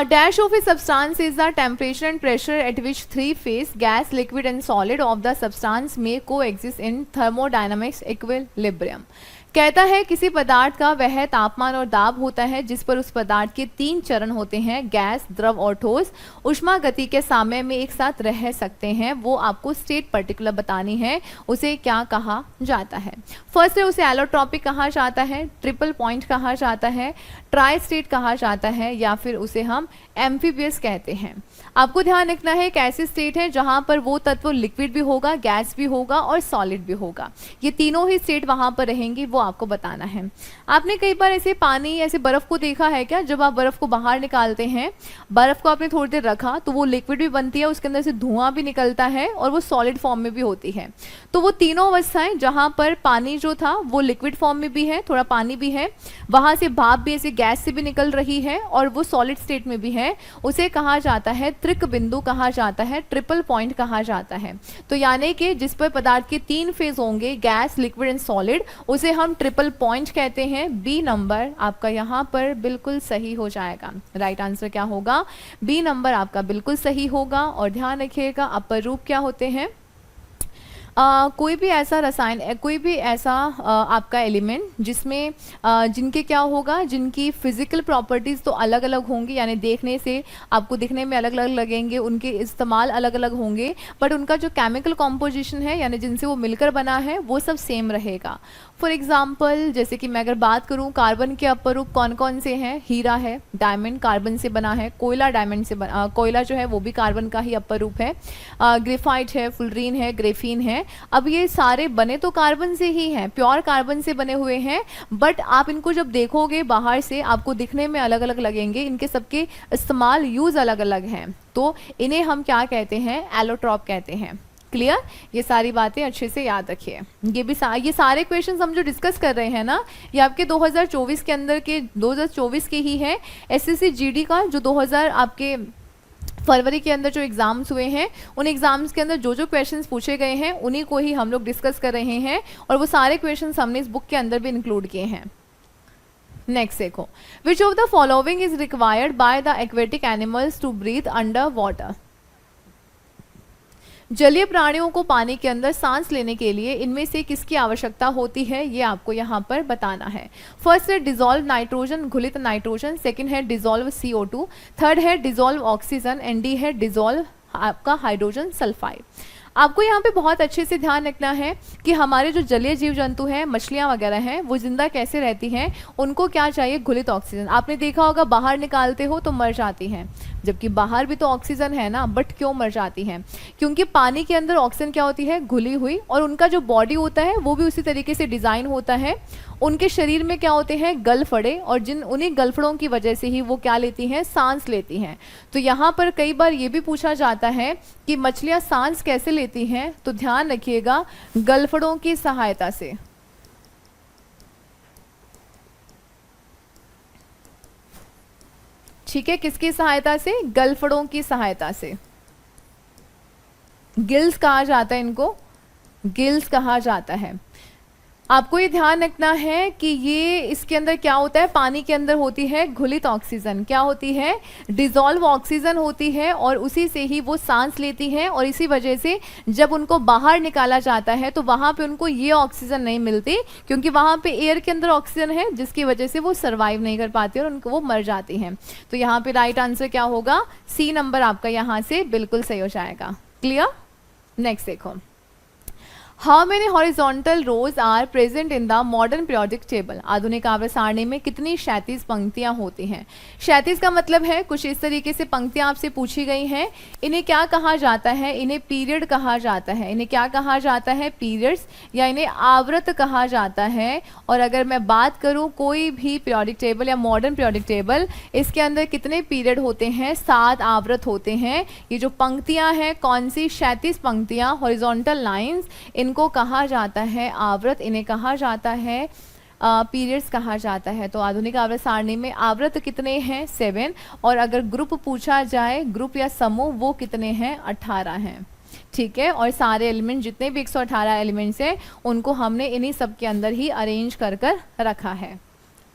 Dash of a substance is the temperature and pressure at which three phase gas, liquid and solid of the substance may coexist in thermodynamics equilibrium। कहता है किसी पदार्थ का वह तापमान और दाब होता है जिस पर उस पदार्थ के 3 चरण होते हैं, गैस, द्रव और ठोस, उष्मा गति के साम्य में एक साथ रह सकते हैं। वो आपको स्टेट पर्टिकुलर बतानी है, उसे क्या कहा जाता है। फर्स्ट है उसे एलोट्रॉपिक कहा जाता है, ट्रिपल पॉइंट कहा जाता है, ट्राई स्टेट कहा जाता है, या फिर उसे हम एम्फीबियस कहते हैं। आपको ध्यान रखना है एक ऐसी स्टेट है जहां पर वो तत्व लिक्विड भी होगा, गैस भी होगा और सॉलिड भी होगा। ये तीनों ही स्टेट वहां पर रहेंगी, वो आपको बताना है। आपने कई बार ऐसे पानी, ऐसे बर्फ को देखा है क्या, जब आप बर्फ को बाहर निकालते हैं, बर्फ को आपने थोड़ी देर रखा तो वो लिक्विड भी बनती है, उसके अंदर से धुआं भी निकलता है और वो सॉलिड फॉर्म में भी होती है। तो वो तीनों अवस्थाएं जहां पर पानी जो था वो लिक्विड फॉर्म में भी है, थोड़ा पानी भी है, वहां से भाप भी ऐसे गैस से भी निकल रही है और वो सॉलिड स्टेट में भी है, उसे कहा जाता है त्रिक बिंदु कहा जाता है, ट्रिपल पॉइंट कहा जाता है। तो यानी कि जिस पर पदार्थ के 3 फेज होंगे, गैस, लिक्विड एंड सॉलिड, उसे हम ट्रिपल पॉइंट कहते हैं। बी नंबर आपका यहाँ पर बिल्कुल सही हो जाएगा। राइट आंसर क्या होगा, बी नंबर आपका बिल्कुल सही होगा। और ध्यान रखिएगा अपर रूप क्या होते हैं, कोई भी ऐसा रसायन, कोई भी ऐसा आपका एलिमेंट जिसमें जिनके क्या होगा, जिनकी फिजिकल प्रॉपर्टीज़ तो अलग अलग होंगी, यानी देखने से आपको दिखने में अलग अलग लगेंगे, उनके इस्तेमाल अलग अलग होंगे, बट उनका जो केमिकल कॉम्पोजिशन है यानी जिनसे वो मिलकर बना है वो सब सेम रहेगा। फॉर एग्जाम्पल जैसे कि मैं अगर बात करूँ, कार्बन के अपर रूप कौन कौन से हैं, हीरा है, डायमंड कार्बन से बना है, कोयला डायमंड से बना, कोयला जो है वो भी कार्बन का ही अपर रूप है, ग्रेफाइट है, फुलरीन है, ग्रेफीन है। अब ये सारे बने तो कार्बन से ही हैं, प्योर कार्बन से बने हुए हैं, बट आप इनको जब देखोगे बाहर से आपको दिखने में अलग अलग लगेंगे, इनके सबके इस्तेमाल यूज अलग अलग हैं, तो इन्हें हम क्या कहते हैं, एलोट्रॉप कहते हैं। क्लियर, ये सारी बातें अच्छे से याद रखिए। ये सारे क्वेश्चन हम जो डिस्कस कर रहे हैं ना, ये आपके 2024 के अंदर के 2024 के ही है। एसएससी जीडी का जो 2000 आपके फरवरी के अंदर जो एग्जाम्स हुए हैं, उन एग्जाम्स के अंदर जो जो क्वेश्चंस पूछे गए हैं उन्हीं को ही हम लोग डिस्कस कर रहे हैं, और वो सारे क्वेश्चंस हमने इस बुक के अंदर भी इंक्लूड किए हैं। नेक्स्ट देखो, which of the following is required by the aquatic animals to breathe under water. जलीय प्राणियों को पानी के अंदर सांस लेने के लिए इनमें से किसकी आवश्यकता होती है, ये आपको यहाँ पर बताना है। फर्स्ट है डिजोल्व नाइट्रोजन, घुलित नाइट्रोजन, सेकंड है डिजोल्व CO2, थर्ड है डिजोल्व ऑक्सीजन, एंड डी है डिजोल्व आपका हाइड्रोजन सल्फाइड। आपको यहाँ पे बहुत अच्छे से ध्यान रखना है कि हमारे जो जलीय जीव जंतु हैं, मछलियाँ वगैरह हैं, वो जिंदा कैसे रहती हैं, उनको क्या चाहिए, घुलित ऑक्सीजन। आपने देखा होगा बाहर निकालते हो तो मर जाती हैं, जबकि बाहर भी तो ऑक्सीजन है ना, बट क्यों मर जाती हैं, क्योंकि पानी के अंदर ऑक्सीजन क्या होती है, घुली हुई, और उनका जो बॉडी होता है वो भी उसी तरीके से डिज़ाइन होता है। उनके शरीर में क्या होते हैं, गलफड़े, और जिन उन्हीं गलफड़ों की वजह से ही वो क्या लेती हैं, सांस लेती हैं। तो यहाँ पर कई बार ये भी पूछा जाता है कि मछलियाँ सांस कैसे लेती हैं, तो ध्यान रखिएगा गलफड़ों की सहायता से। ठीक है, किसकी सहायता से, गलफड़ों की सहायता से। गिल्स कहा जाता है इनको, गिल्स कहा जाता है। आपको ये ध्यान रखना है कि ये इसके अंदर क्या होता है, पानी के अंदर होती है घुलित ऑक्सीजन, क्या होती है, डिजॉल्व ऑक्सीजन होती है, और उसी से ही वो सांस लेती है, और इसी वजह से जब उनको बाहर निकाला जाता है तो वहाँ पे उनको ये ऑक्सीजन नहीं मिलती, क्योंकि वहाँ पे एयर के अंदर ऑक्सीजन है, जिसकी वजह से वो सर्वाइव नहीं कर पाती और उनको वो मर जाती हैं। तो यहाँ पे राइट आंसर क्या होगा, सी नंबर आपका यहाँ से बिल्कुल सही हो जाएगा। क्लियर? नेक्स्ट देखो, how many horizontal rows are present in the modern periodic table. आधुनिक आवर्त सारणी में कितनी क्षैतिज पंक्तियां होती हैं। क्षैतिज का मतलब है कुछ इस तरीके से पंक्तियां आपसे पूछी गई हैं, इन्हें क्या कहा जाता है, इन्हें पीरियड कहा जाता है, इन्हें क्या कहा जाता है, पीरियड्स, या इन्हें आवर्त कहा जाता है। और अगर मैं बात करूं कोई भी पीरियोडिक टेबल या मॉडर्न पीरियोडिक टेबल, इसके अंदर कितने पीरियड होते हैं, 7 आवर्त होते हैं। ये जो पंक्तियां हैं कौन सी, क्षैतिज पंक्तियां, हॉरिजॉन्टल लाइंस, इनको कहा जाता है आवर्त, इन्हें कहा जाता है पीरियड्स कहा जाता है। तो आधुनिक आवर्त सारणी में आवर्त कितने हैं, 7, और अगर ग्रुप पूछा जाए, ग्रुप या समूह, वो कितने हैं, 18 हैं। ठीक है, और सारे एलिमेंट जितने भी 118 एलिमेंट्स हैं उनको हमने इन्हीं सब के अंदर ही अरेंज कर रखा है।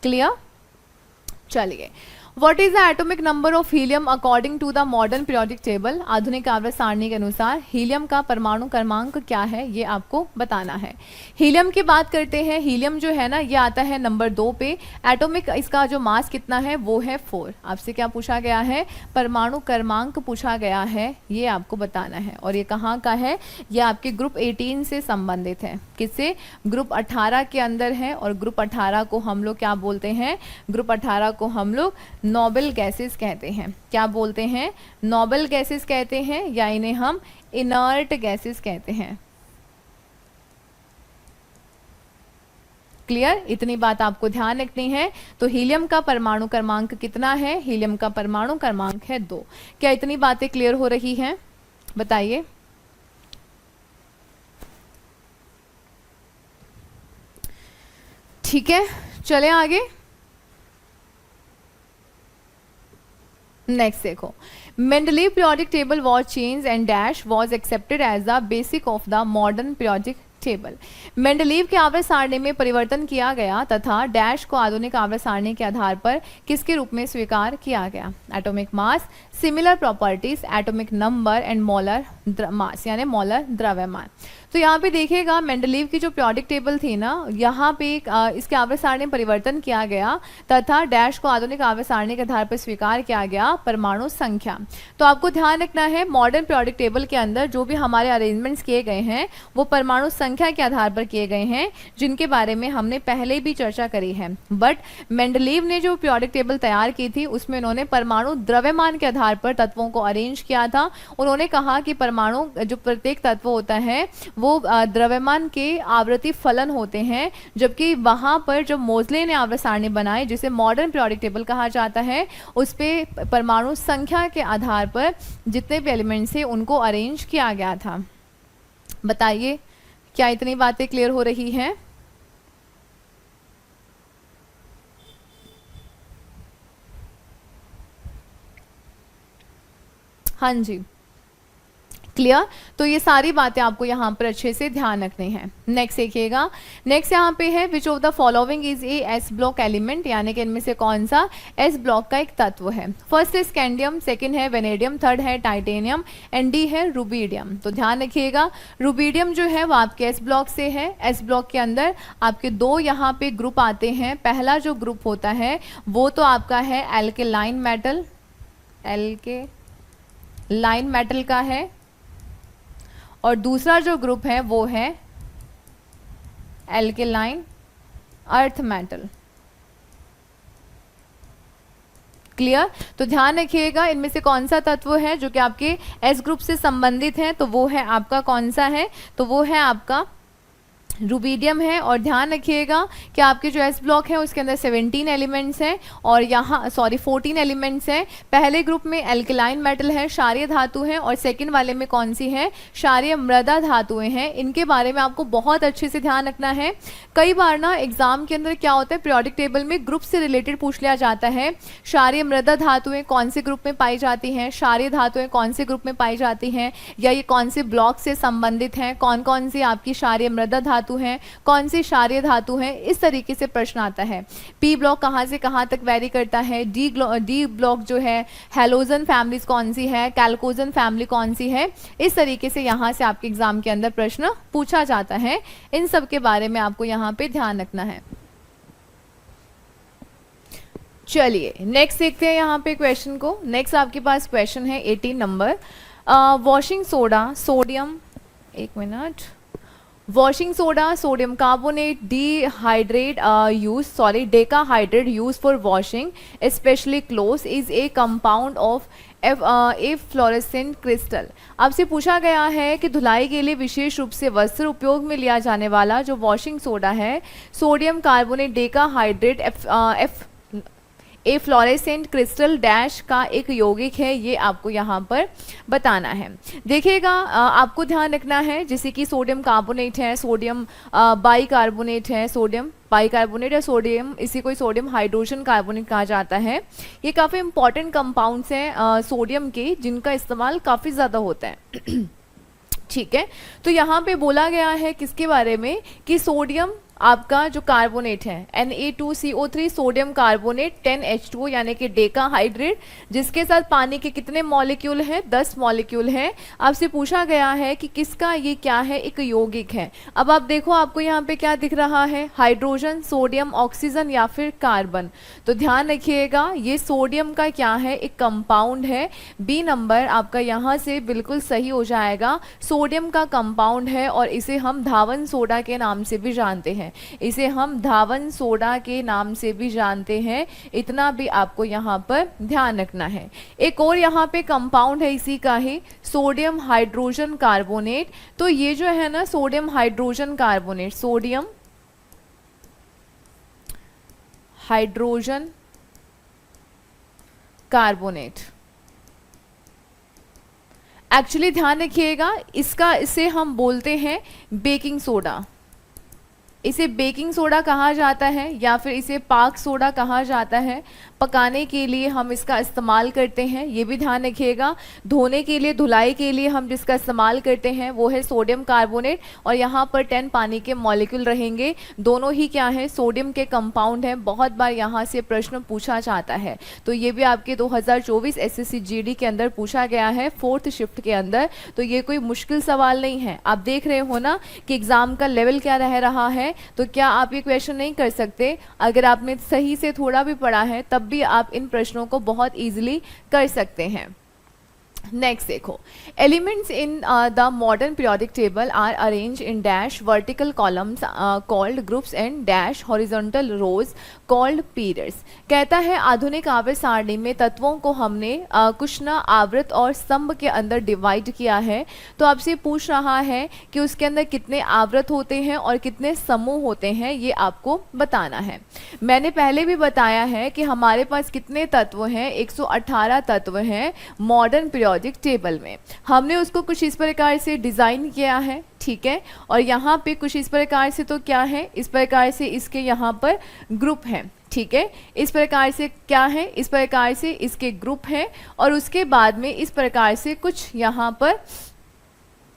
क्लियर? चलिए, What is the atomic number of helium according to the modern periodic table? आधुनिक आवर्त सारणी के अनुसार हीलियम का परमाणु क्रमांक क्या है, ये आपको बताना है। हीलियम की बात करते हैं, हीलियम जो है ना ये आता है नंबर 2 पे। एटॉमिक इसका जो मास कितना है वो है 4। आपसे क्या पूछा गया है, परमाणु क्रमांक पूछा गया है, ये आपको बताना है। और ये कहाँ का है, ये आपके ग्रुप 18 से संबंधित है। किससे, ग्रुप 18 के अंदर है। और ग्रुप 18 को हम लोग क्या बोलते हैं, ग्रुप 18 को हम लोग नोबल गैसेस कहते हैं। क्या बोलते हैं, नोबल गैसेस कहते हैं, या इन्हें हम इनर्ट गैसेस कहते हैं। क्लियर? इतनी बात आपको ध्यान रखनी है। तो हीलियम का परमाणु क्रमांक कितना है, हीलियम का परमाणु क्रमांक है 2। क्या इतनी बातें क्लियर हो रही हैं, बताइए। ठीक है, चले आगे। नेक्स्ट देखो, Mendeleev periodic table was change and dash was accepted as the basic of the modern periodic table. Mendeleev के आवर्त सारणी में परिवर्तन किया गया तथा डैश को आधुनिक आवर्त सारणी के आधार पर किसके रूप में स्वीकार किया गया। Atomic mass, similar properties, atomic number and molar mass, यानी मोलर द्रव्यमान। तो यहाँ पे देखिएगा मेंडलीव की जो पीरियोडिक टेबल थी ना, यहाँ पे इसके आवर्त सारणी में परिवर्तन किया गया तथा डैश को आधुनिक आवर्त सारणी के आधार पर स्वीकार किया गया परमाणु संख्या। तो आपको ध्यान रखना है, मॉडर्न पीरियोडिक टेबल के अंदर जो भी हमारे अरेंजमेंट्स किए गए हैं वो परमाणु संख्या के आधार पर किए गए हैं, जिनके बारे में हमने पहले भी चर्चा करी है। बट मेंडलीव ने जो पीरियोडिक टेबल तैयार की थी उसमें उन्होंने परमाणु द्रव्यमान के आधार पर तत्वों को अरेंज किया था। उन्होंने कहा कि परमाणु जो प्रत्येक तत्व होता है वो द्रव्यमान के आवर्ती फलन होते हैं, जबकि वहां पर जब मोजले ने आवर्त सारणी बनाई जिसे मॉडर्न पीरियोडिक टेबल कहा जाता है, उस पे परमाणु संख्या के आधार पर जितने भी एलिमेंट्स थे उनको अरेंज किया गया था। बताइए, क्या इतनी बातें क्लियर हो रही हैं? हाँ जी, क्लियर? तो ये सारी बातें आपको यहाँ पर अच्छे से ध्यान रखनी है। नेक्स्ट देखिएगा, नेक्स्ट यहाँ पे है विच of the following is A S block element, यानी कि इनमें से कौन सा एस ब्लॉक का एक तत्व है। फर्स्ट है स्कैंडियम, सेकंड है वेनेडियम, थर्ड है टाइटेनियम एंड डी है रुबीडियम। तो ध्यान रखिएगा, रुबीडियम जो है वो आपके एस ब्लॉक से है। एस ब्लॉक के अंदर आपके 2 यहाँ पे ग्रुप आते हैं। पहला जो ग्रुप होता है वो तो आपका है एल्केलाइन मेटल, एल्केलाइन मेटल का है, और दूसरा जो ग्रुप है वो है एल्केलाइन अर्थ मेटल। क्लियर? तो ध्यान रखिएगा, इनमें से कौन सा तत्व है जो कि आपके एस ग्रुप से संबंधित है, तो वो है आपका कौन सा है, तो वो है आपका रुबीडियम है। और ध्यान रखिएगा कि आपके जो एस ब्लॉक है उसके अंदर 17 एलिमेंट्स हैं और यहाँ 14 एलिमेंट्स हैं। पहले ग्रुप में एल्केलाइन मेटल है, क्षारीय धातु है, और सेकंड वाले में कौन सी है, क्षारीय मृदा धातुएं हैं। इनके बारे में आपको बहुत अच्छे से ध्यान रखना है। कई बार ना एग्जाम के अंदर क्या होता है, पीरियोडिक टेबल में ग्रुप से रिलेटेड पूछ लिया जाता है। क्षारीय मृदा धातुएं कौन से ग्रुप में पाई जाती हैं, क्षारीय धातुएं कौन से ग्रुप में पाई जाती हैं, या ये कौन से ब्लॉक से संबंधित हैं, कौन कौन सी आपकी क्षारीय मृदा धातु धातु हैं, कौन सी क्षारीय धातु हैं, इस तरीके से प्रश्न आता है। पी ब्लॉक कहाँ से कहाँ तक वेरी करता है, डी ब्लॉक जो है हैलोजन फैमिलीज कौन सी है, कैल्कोजन फैमिली कौन सी है, इस तरीके से यहाँ से आपके एग्जाम के अंदर प्रश्न पूछा जाता है। इन सब के बारे में आपको यहाँ पे ध्यान रखना है। चलिए नेक्स्ट देखते हैं यहाँ पे क्वेश्चन को। नेक्स्ट आपके पास क्वेश्चन है 18 नंबर। वॉशिंग सोडा सोडियम, एक minute, washing soda sodium carbonate decahydrate use for washing specially clothes is a compound of fluorescent crystal. आपसे पूछा गया है कि धुलाई के लिए विशेष रूप से वस्त्र उपयोग में लिया जाने वाला जो वॉशिंग सोडा है, सोडियम कार्बोनेट डेकाहाइड्रेट ए फ्लोरेसेंट क्रिस्टल डैश का एक यौगिक है, ये आपको यहाँ पर बताना है। देखिएगा आपको ध्यान रखना है, जैसे कि सोडियम कार्बोनेट है, सोडियम बाइकार्बोनेट है, सोडियम बाइकार्बोनेट या सोडियम, इसी को सोडियम हाइड्रोजन कार्बोनेट कहा जाता है। ये काफ़ी इंपॉर्टेंट कंपाउंड्स हैं सोडियम के, जिनका इस्तेमाल काफ़ी ज़्यादा होता है। ठीक है, तो यहाँ पे बोला गया है किसके बारे में कि सोडियम आपका जो कार्बोनेट है Na2CO3 सोडियम कार्बोनेट 10H2O यानी कि डेकाहाइड्रेट, जिसके साथ पानी के कितने मॉलिक्यूल हैं, 10 मॉलिक्यूल हैं। आपसे पूछा गया है कि किसका ये क्या है, एक यौगिक है। अब आप देखो आपको यहाँ पे क्या दिख रहा है, हाइड्रोजन, सोडियम, ऑक्सीजन या फिर कार्बन। तो ध्यान रखिएगा ये सोडियम का क्या है, एक कंपाउंड है। बी नंबर आपका यहाँ से बिल्कुल सही हो जाएगा, सोडियम का कंपाउंड है और इसे हम धावन सोडा के नाम से भी जानते हैं, इसे हम धावन सोडा के नाम से भी जानते हैं। इतना भी आपको यहाँ पर ध्यान रखना है। एक और यहाँ पे कंपाउंड है इसी का ही, सोडियम हाइड्रोजन कार्बोनेट। तो ये जो है ना sodium hydrogen carbonate, sodium hydrogen carbonate, actually ध्यान रखिएगा इसे हम बोलते हैं बेकिंग सोडा। इसे बेकिंग सोडा कहा जाता है या फिर इसे पाक सोडा कहा जाता है। पकाने के लिए हम इसका इस्तेमाल करते हैं, ये भी ध्यान रखिएगा। धोने के लिए, धुलाई के लिए हम जिसका इस्तेमाल करते हैं वो है सोडियम कार्बोनेट, और यहाँ पर 10 पानी के मॉलिक्यूल रहेंगे। दोनों ही क्या है, सोडियम के कंपाउंड हैं। बहुत बार यहाँ से प्रश्न पूछा जाता है, तो ये भी आपके 2024 SSC GD के अंदर पूछा गया है 4th शिफ्ट के अंदर। तो ये कोई मुश्किल सवाल नहीं है। आप देख रहे हो ना कि एग्जाम का लेवल क्या रह रहा है, तो क्या आप ये क्वेश्चन नहीं कर सकते? अगर आपने सही से थोड़ा भी पढ़ा है तब भी आप इन प्रश्नों को बहुत इजीली कर सकते हैं। नेक्स्ट देखो, elements in the modern periodic table are arrange in dash vertical columns called groups and dash horizontal rows called periods. कहता है आधुनिक आवर्त सारणी में तत्वों को हमने कुछ न आवृत और स्तंभ के अंदर डिवाइड किया है। तो आपसे पूछ रहा है कि उसके अंदर कितने आवृत होते हैं और कितने समूह होते हैं, ये आपको बताना है। मैंने पहले भी बताया है कि हमारे पास कितने तत्व हैं, 118 तत्व हैं मॉडर्न पीरियोडिक टेबल में। हमने उसको कुछ इस प्रकार से डिजाइन किया है, ठीक है, और यहाँ पे कुछ इस प्रकार से, तो क्या है, इस प्रकार से इसके यहाँ पर ग्रुप हैं, ठीक है। इस प्रकार से क्या है, इस प्रकार से इसके ग्रुप हैं, और उसके बाद में इस प्रकार से कुछ यहाँ पर,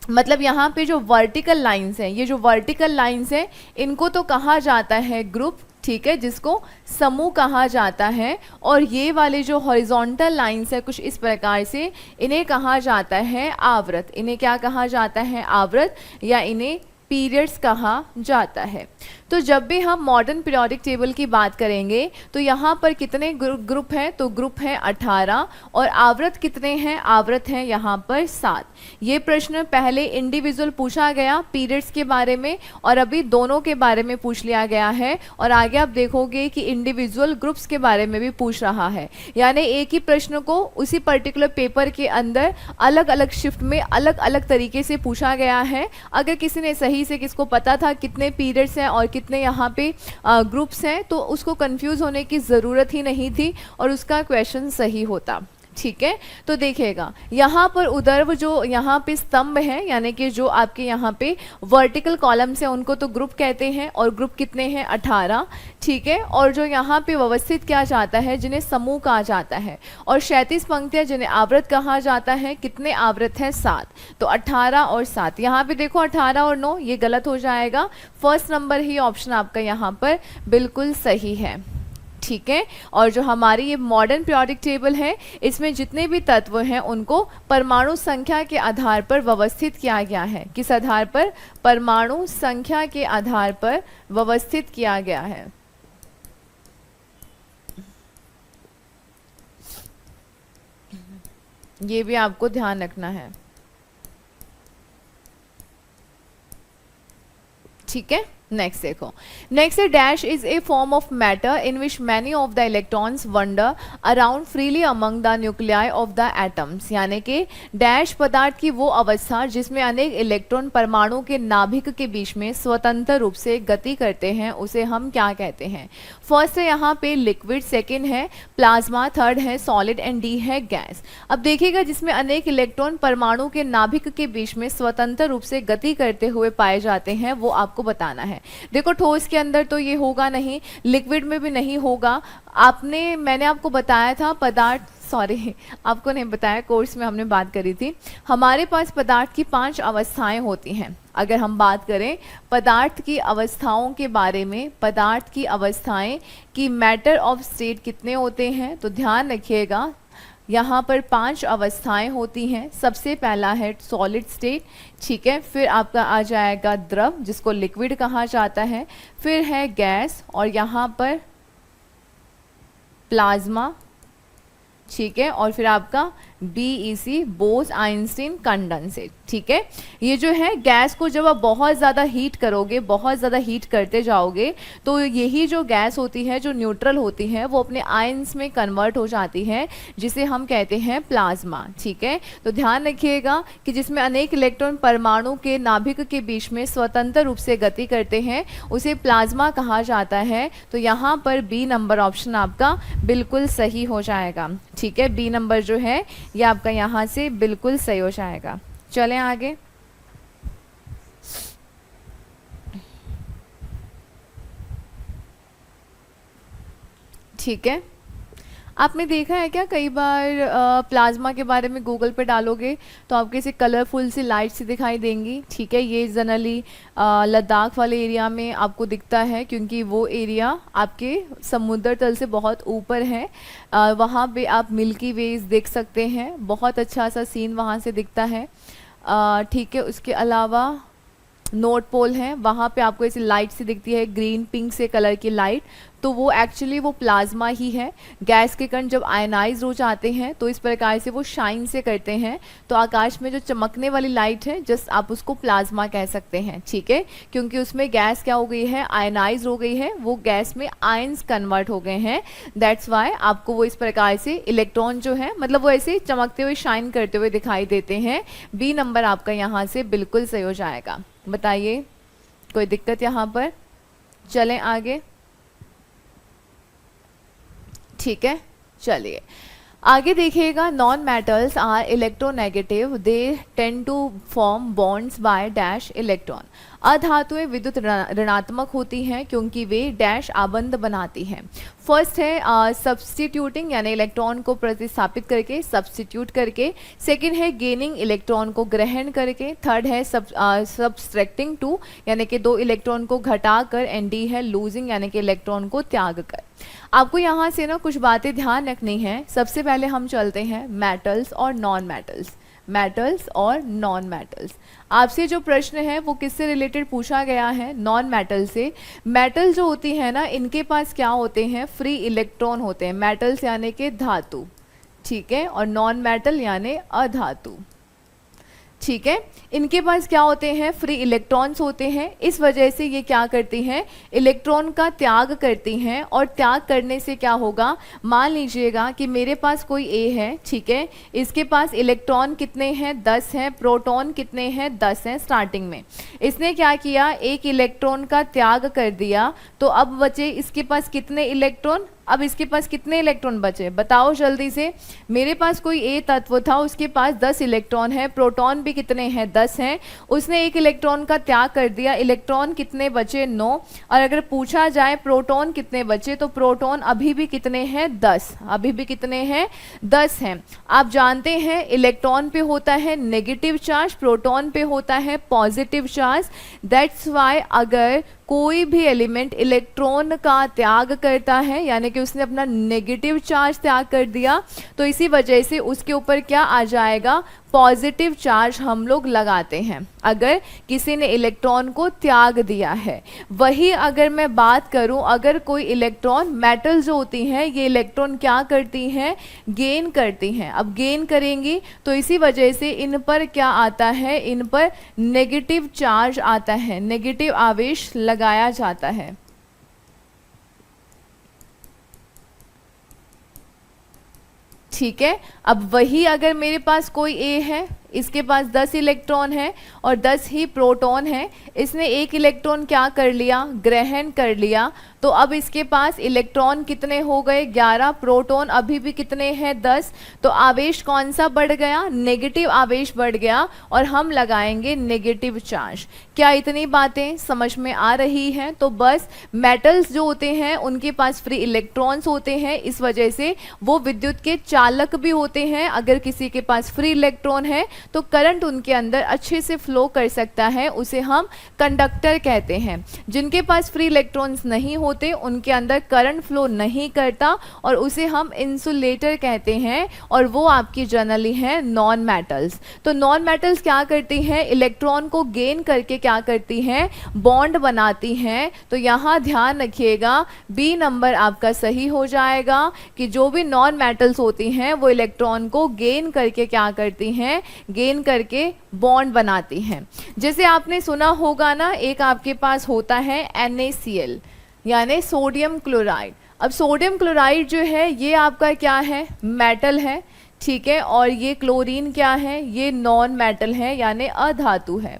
मतलब यहाँ पे जो वर्टिकल लाइंस हैं, ये जो वर्टिकल लाइंस हैं इनको तो कहा जाता है ग्रुप, ठीक है, जिसको समूह कहा जाता है। और ये वाले जो हॉरिजॉन्टल लाइंस है कुछ इस प्रकार से, इन्हें कहा जाता है आवृत। इन्हें क्या कहा जाता है, आवृत, या इन्हें पीरियड्स कहा जाता है। तो जब भी हम मॉडर्न पीरियोडिक टेबल की बात करेंगे तो यहाँ पर कितने ग्रुप हैं, तो ग्रुप हैं 18, और आवृत कितने हैं, आवृत हैं यहाँ पर 7। ये प्रश्न पहले इंडिविजुअल पूछा गया पीरियड्स के बारे में, और अभी दोनों के बारे में पूछ लिया गया है, और आगे आप देखोगे कि इंडिविजुअल ग्रुप्स के बारे में भी पूछ रहा है। यानी एक ही प्रश्न को उसी पर्टिकुलर पेपर के अंदर अलग अलग शिफ्ट में अलग अलग तरीके से पूछा गया है। अगर किसी ने सही से किसको पता था कितने पीरियड्स हैं और कितने यहाँ पे ग्रुप्स हैं, तो उसको कंफ्यूज होने की ज़रूरत ही नहीं थी और उसका क्वेश्चन सही होता, ठीक है, तो देखिएगा यहाँ पर उदर्व जो यहाँ पे स्तंभ है, यानी कि जो आपके यहाँ पे वर्टिकल कॉलम्स हैं उनको तो ग्रुप कहते हैं, और ग्रुप कितने हैं 18, ठीक है। और जो यहाँ पे व्यवस्थित किया जाता है जिन्हें समूह कहा जाता है, और क्षैतिज पंक्तियाँ जिन्हें आवृत कहा जाता है, कितने आवृत हैं 7, तो 18 और 7। यहाँ पे देखो 18 और 9 ये गलत हो जाएगा, फर्स्ट नंबर ही ऑप्शन आपका यहाँ पर बिल्कुल सही है, ठीक है। और जो हमारी ये मॉडर्न पीरियोडिक टेबल है इसमें जितने भी तत्व हैं उनको परमाणु संख्या के आधार पर व्यवस्थित किया गया है। किस आधार पर? परमाणु संख्या के आधार पर व्यवस्थित किया गया है। ये भी आपको ध्यान रखना है, ठीक है। नेक्स्ट देखो, नेक्स्ट है dash is a form of matter in which many of the electrons wonder around freely among the nuclei of the atoms, यानी कि डैश पदार्थ की वो अवस्था जिसमें अनेक इलेक्ट्रॉन परमाणु के नाभिक के बीच में स्वतंत्र रूप से गति करते हैं, उसे हम क्या कहते हैं? फर्स्ट है यहाँ पे लिक्विड, सेकेंड है प्लाज्मा, थर्ड है सॉलिड एंड डी है गैस। अब देखिएगा जिसमें अनेक इलेक्ट्रॉन परमाणु के नाभिक के बीच में स्वतंत्र रूप से गति करते हुए पाए जाते हैं वो आपको बताना है। देखो ठोस के अंदर तो ये होगा नहीं, लिक्विड में भी नहीं होगा। मैंने आपको बताया था पदार्थ, सॉरी आपको नहीं बताया, कोर्स में हमने बात करी थी। हमारे पास पदार्थ की 5 अवस्थाएं होती हैं। अगर हम बात करें पदार्थ की अवस्थाओं के बारे में, पदार्थ की अवस्थाएं की मैटर ऑफ स्टेट कितने होते हैं, तो ध्यान रखिएगा यहाँ पर 5 अवस्थाएं होती हैं। सबसे पहला है सॉलिड स्टेट, ठीक है, फिर आपका आ जाएगा द्रव जिसको लिक्विड कहा जाता है, फिर है गैस, और यहाँ पर प्लाज्मा, ठीक है, और फिर आपका BEC बोस आइंस्टीन कंडेंसेट, ठीक है। ये जो है गैस को जब आप बहुत ज़्यादा हीट करोगे, बहुत ज़्यादा हीट करते जाओगे तो यही जो गैस होती है जो न्यूट्रल होती है वो अपने आयंस में कन्वर्ट हो जाती है, जिसे हम कहते हैं प्लाज्मा, ठीक है। तो ध्यान रखिएगा कि जिसमें अनेक इलेक्ट्रॉन परमाणु के नाभिक के बीच में स्वतंत्र रूप से गति करते हैं उसे प्लाज्मा कहा जाता है। तो यहाँ पर B नंबर ऑप्शन आपका बिल्कुल सही हो जाएगा, ठीक है। B नंबर जो है ये आपका यहाँ से बिल्कुल सही हो जाएगा। चलें आगे, ठीक है। आपने देखा है क्या कई बार प्लाज्मा के बारे में गूगल पे डालोगे तो आपके ऐसे कलरफुल सी लाइट सी दिखाई देंगी, ठीक है। ये जनरली लद्दाख वाले एरिया में आपको दिखता है क्योंकि वो एरिया आपके समुद्र तल से बहुत ऊपर है। वहाँ पे आप मिल्की वेज देख सकते हैं, बहुत अच्छा सा सीन वहाँ से दिखता है, ठीक है। उसके अलावा नॉर्थ पोल है, वहाँ पे आपको ऐसी लाइट सी दिखती है, ग्रीन पिंक से कलर की लाइट, तो वो एक्चुअली वो प्लाज्मा ही है। गैस के कण जब आयनाइज हो जाते हैं तो इस प्रकार से वो शाइन से करते हैं, तो आकाश में जो चमकने वाली लाइट है जस्ट आप उसको प्लाज्मा कह सकते हैं, ठीक है, क्योंकि उसमें गैस क्या हो गई है, आयनाइज हो गई है, वो गैस में आयंस कन्वर्ट हो गए हैं, दैट्स वाई आपको वो इस प्रकार से इलेक्ट्रॉन जो है मतलब वो ऐसे चमकते हुए शाइन करते हुए दिखाई देते हैं। B नंबर आपका यहाँ से बिल्कुल सही हो जाएगा। बताइए कोई दिक्कत यहाँ पर? चलें आगे, ठीक है। चलिए आगे देखिएगा, non metals are electronegative, they tend to form bonds by dash electron. अधातुएं विद्युत ऋणात्मक होती हैं क्योंकि वे डैश आबंध बनाती हैं। फर्स्ट है सब्स्टिट्यूटिंग, यानी इलेक्ट्रॉन को प्रतिस्थापित करके, सब्स्टिट्यूट करके। सेकंड है गेनिंग, इलेक्ट्रॉन को ग्रहण करके। थर्ड है सब्सट्रैक्टिंग टू, यानी कि 2 इलेक्ट्रॉन को घटाकर। एंड डी है लूजिंग, यानी कि इलेक्ट्रॉन को त्याग कर। आपको यहाँ से ना कुछ बातें ध्यान रखनी है। सबसे पहले हम चलते हैं मेटल्स और नॉन मेटल्स, मेटल्स और नॉन मेटल्स। आपसे जो प्रश्न है वो किससे रिलेटेड पूछा गया है? नॉन मेटल से। मेटल जो होती है ना, इनके पास क्या होते हैं? फ्री इलेक्ट्रॉन होते हैं। मेटल्स यानी कि धातु, ठीक है, और नॉन मेटल यानी अधातु, ठीक है। इनके पास क्या होते हैं? फ्री इलेक्ट्रॉन्स होते हैं। इस वजह से ये क्या करती हैं? इलेक्ट्रॉन का त्याग करती हैं। और त्याग करने से क्या होगा? मान लीजिएगा कि मेरे पास कोई A है, ठीक है, इसके पास इलेक्ट्रॉन कितने हैं? 10 हैं। प्रोटॉन कितने हैं? 10 हैं स्टार्टिंग में। इसने क्या किया? एक इलेक्ट्रॉन का त्याग कर दिया, तो अब बचे इसके पास कितने इलेक्ट्रॉन? अब इसके पास कितने इलेक्ट्रॉन बचे बताओ जल्दी से। मेरे पास कोई ए तत्व था, उसके पास 10 इलेक्ट्रॉन है, प्रोटॉन भी कितने हैं 10 हैं, उसने एक इलेक्ट्रॉन का त्याग कर दिया, इलेक्ट्रॉन कितने बचे 9। और अगर पूछा जाए प्रोटॉन कितने बचे तो प्रोटॉन अभी भी कितने हैं 10, अभी भी कितने हैं 10 हैं। आप जानते हैं इलेक्ट्रॉन पे होता है नेगेटिव चार्ज, प्रोटॉन पे होता है पॉजिटिव चार्ज। दैट्स वाई अगर कोई भी एलिमेंट इलेक्ट्रॉन का त्याग करता है यानी कि उसने अपना नेगेटिव चार्ज त्याग कर दिया तो इसी वजह से उसके ऊपर क्या आ जाएगा, पॉजिटिव चार्ज हम लोग लगाते हैं अगर किसी ने इलेक्ट्रॉन को त्याग दिया है। वही अगर मैं बात करूं, अगर कोई इलेक्ट्रॉन, मेटल जो होती हैं ये इलेक्ट्रॉन क्या करती हैं, गेन करती हैं। अब गेन करेंगी तो इसी वजह से इन पर क्या आता है, इन पर नेगेटिव चार्ज आता है, नेगेटिव आवेश लगाया जाता है। ठीक है, अब वही अगर मेरे पास कोई ए है, इसके पास 10 इलेक्ट्रॉन है और 10 ही प्रोटॉन है, इसने एक इलेक्ट्रॉन क्या कर लिया, ग्रहण कर लिया, तो अब इसके पास इलेक्ट्रॉन कितने हो गए 11, प्रोटॉन अभी भी कितने हैं 10, तो आवेश कौन सा बढ़ गया, नेगेटिव आवेश बढ़ गया और हम लगाएंगे नेगेटिव चार्ज। क्या इतनी बातें समझ में आ रही हैं? तो बस मेटल्स जो होते हैं उनके पास फ्री इलेक्ट्रॉन्स होते हैं, इस वजह से वो विद्युत के चालक भी होते हैं। अगर किसी के पास फ्री इलेक्ट्रॉन है तो करंट उनके अंदर अच्छे से फ्लो कर सकता है, उसे हम कंडक्टर कहते हैं। जिनके पास फ्री इलेक्ट्रॉन्स नहीं होते उनके अंदर करंट फ्लो नहीं करता और उसे हम इंसुलेटर कहते हैं और वो आपकी जनरली हैं नॉन मेटल्स। तो नॉन मेटल्स क्या करती हैं, इलेक्ट्रॉन को गेन करके क्या करती हैं, बॉन्ड बनाती हैं। तो यहाँ ध्यान रखिएगा बी नंबर आपका सही हो जाएगा कि जो भी नॉन मेटल्स होती हैं वो इलेक्ट्रॉन को गेन करके क्या करती हैं, गेन करके बॉन्ड बनाती हैं। जैसे आपने सुना होगा ना, एक आपके पास होता है NaCl यानी सोडियम क्लोराइड। अब सोडियम क्लोराइड जो है ये आपका क्या है, मेटल है, ठीक है, और ये क्लोरीन क्या है, ये नॉन मेटल है यानी अधातु है।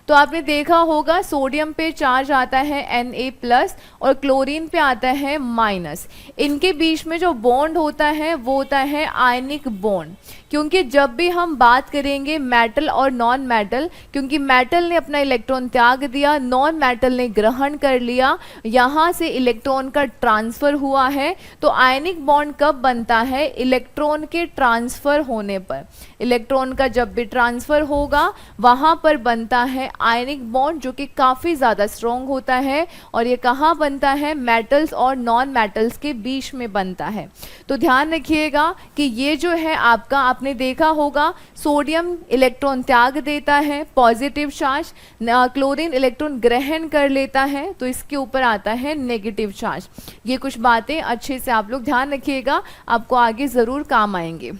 तो आपने देखा होगा सोडियम पे चार्ज आता है Na+ और क्लोरीन पे आता है माइनस। इनके बीच में जो बॉन्ड होता है वो होता है आयनिक बॉन्ड। क्योंकि जब भी हम बात करेंगे मेटल और नॉन मेटल, क्योंकि मेटल ने अपना इलेक्ट्रॉन त्याग दिया, नॉन मेटल ने ग्रहण कर लिया, यहाँ से इलेक्ट्रॉन का ट्रांसफर हुआ है, तो आयनिक बॉन्ड कब बनता है, इलेक्ट्रॉन के ट्रांसफर होने पर। इलेक्ट्रॉन का जब भी ट्रांसफर होगा वहाँ पर बनता है आयनिक बॉन्ड जो कि काफ़ी ज़्यादा स्ट्रॉन्ग होता है और ये कहाँ बनता है, मेटल्स और नॉन मेटल्स के बीच में बनता है। तो ध्यान रखिएगा कि ये जो है आपका, आपने देखा होगा सोडियम इलेक्ट्रॉन त्याग देता है पॉजिटिव चार्ज, क्लोरीन इलेक्ट्रॉन ग्रहण कर लेता है तो इसके ऊपर आता है नेगेटिव चार्ज। ये कुछ बातें अच्छे से आप लोग ध्यान रखिएगा, आपको आगे ज़रूर काम आएंगे।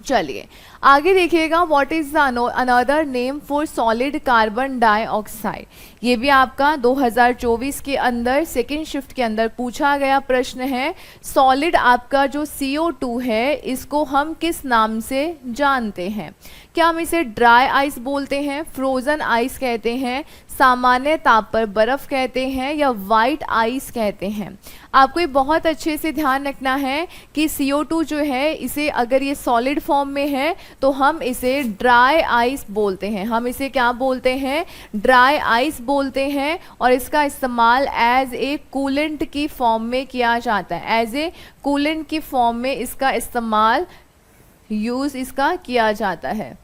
चलिए आगे देखिएगा, what is another name for solid carbon dioxide. ये भी आपका 2024 के अंदर सेकेंड शिफ्ट के अंदर पूछा गया प्रश्न है। सॉलिड आपका जो CO2 है इसको हम किस नाम से जानते हैं? क्या हम इसे ड्राई आइस बोलते हैं, फ्रोजन आइस कहते हैं, सामान्य ताप पर बर्फ कहते हैं या वाइट आइस कहते हैं? आपको ये बहुत अच्छे से ध्यान रखना है कि CO2 जो है इसे अगर ये सॉलिड फॉर्म में है तो हम इसे ड्राई आइस बोलते हैं। हम इसे क्या बोलते हैं, ड्राई आइस बोलते हैं और इसका इस्तेमाल एज ए कूलेंट की फॉर्म में किया जाता है। एज ए कूलेंट की फॉर्म में इसका इस्तेमाल, यूज़ इसका किया जाता है।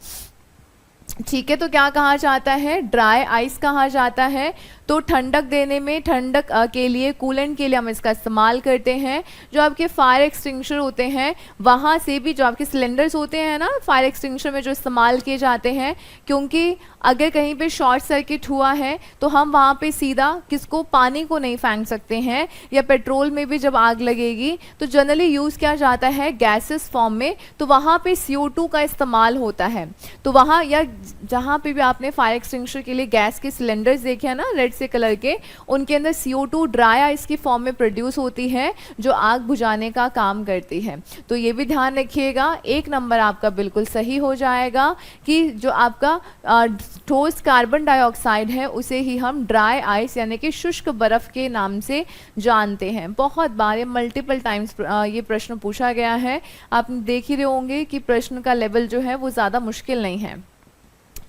ठीक है, तो क्या कहा जाता है, ड्राई आइस कहा जाता है। तो ठंडक देने में, ठंडक के लिए, कूलेंट के लिए हम इसका इस्तेमाल करते हैं। जो आपके फायर एक्सटिंग्विशर होते हैं वहाँ से भी, जो आपके सिलेंडर्स होते हैं ना फायर एक्सटिंग्विशर में जो इस्तेमाल किए जाते हैं, क्योंकि अगर कहीं पे शॉर्ट सर्किट हुआ है तो हम वहाँ पे सीधा किसको, पानी को नहीं फेंक सकते हैं, या पेट्रोल में भी जब आग लगेगी तो जनरली यूज़ किया जाता है गैसेस फॉर्म में, तो वहाँ पे CO2 का इस्तेमाल होता है। तो वहाँ या जहाँ पे भी आपने फायर एक्सटिंग्विशर के लिए गैस के सिलेंडर्स देखे हैं ना, रेड से कलर के, उनके अंदर CO2 ड्राई आइस की फॉर्म में प्रोड्यूस होती है जो आग बुझाने का काम करती है। तो ये भी ध्यान रखिएगा, 1 नंबर आपका बिल्कुल सही हो जाएगा कि जो आपका ठोस कार्बन डाइऑक्साइड है उसे ही हम ड्राई आइस यानी कि शुष्क बर्फ के नाम से जानते हैं। बहुत बार ये मल्टीपल टाइम्स ये प्रश्न पूछा गया है, आप देख ही रहे होंगे कि प्रश्न का लेवल जो है वो ज़्यादा मुश्किल नहीं है।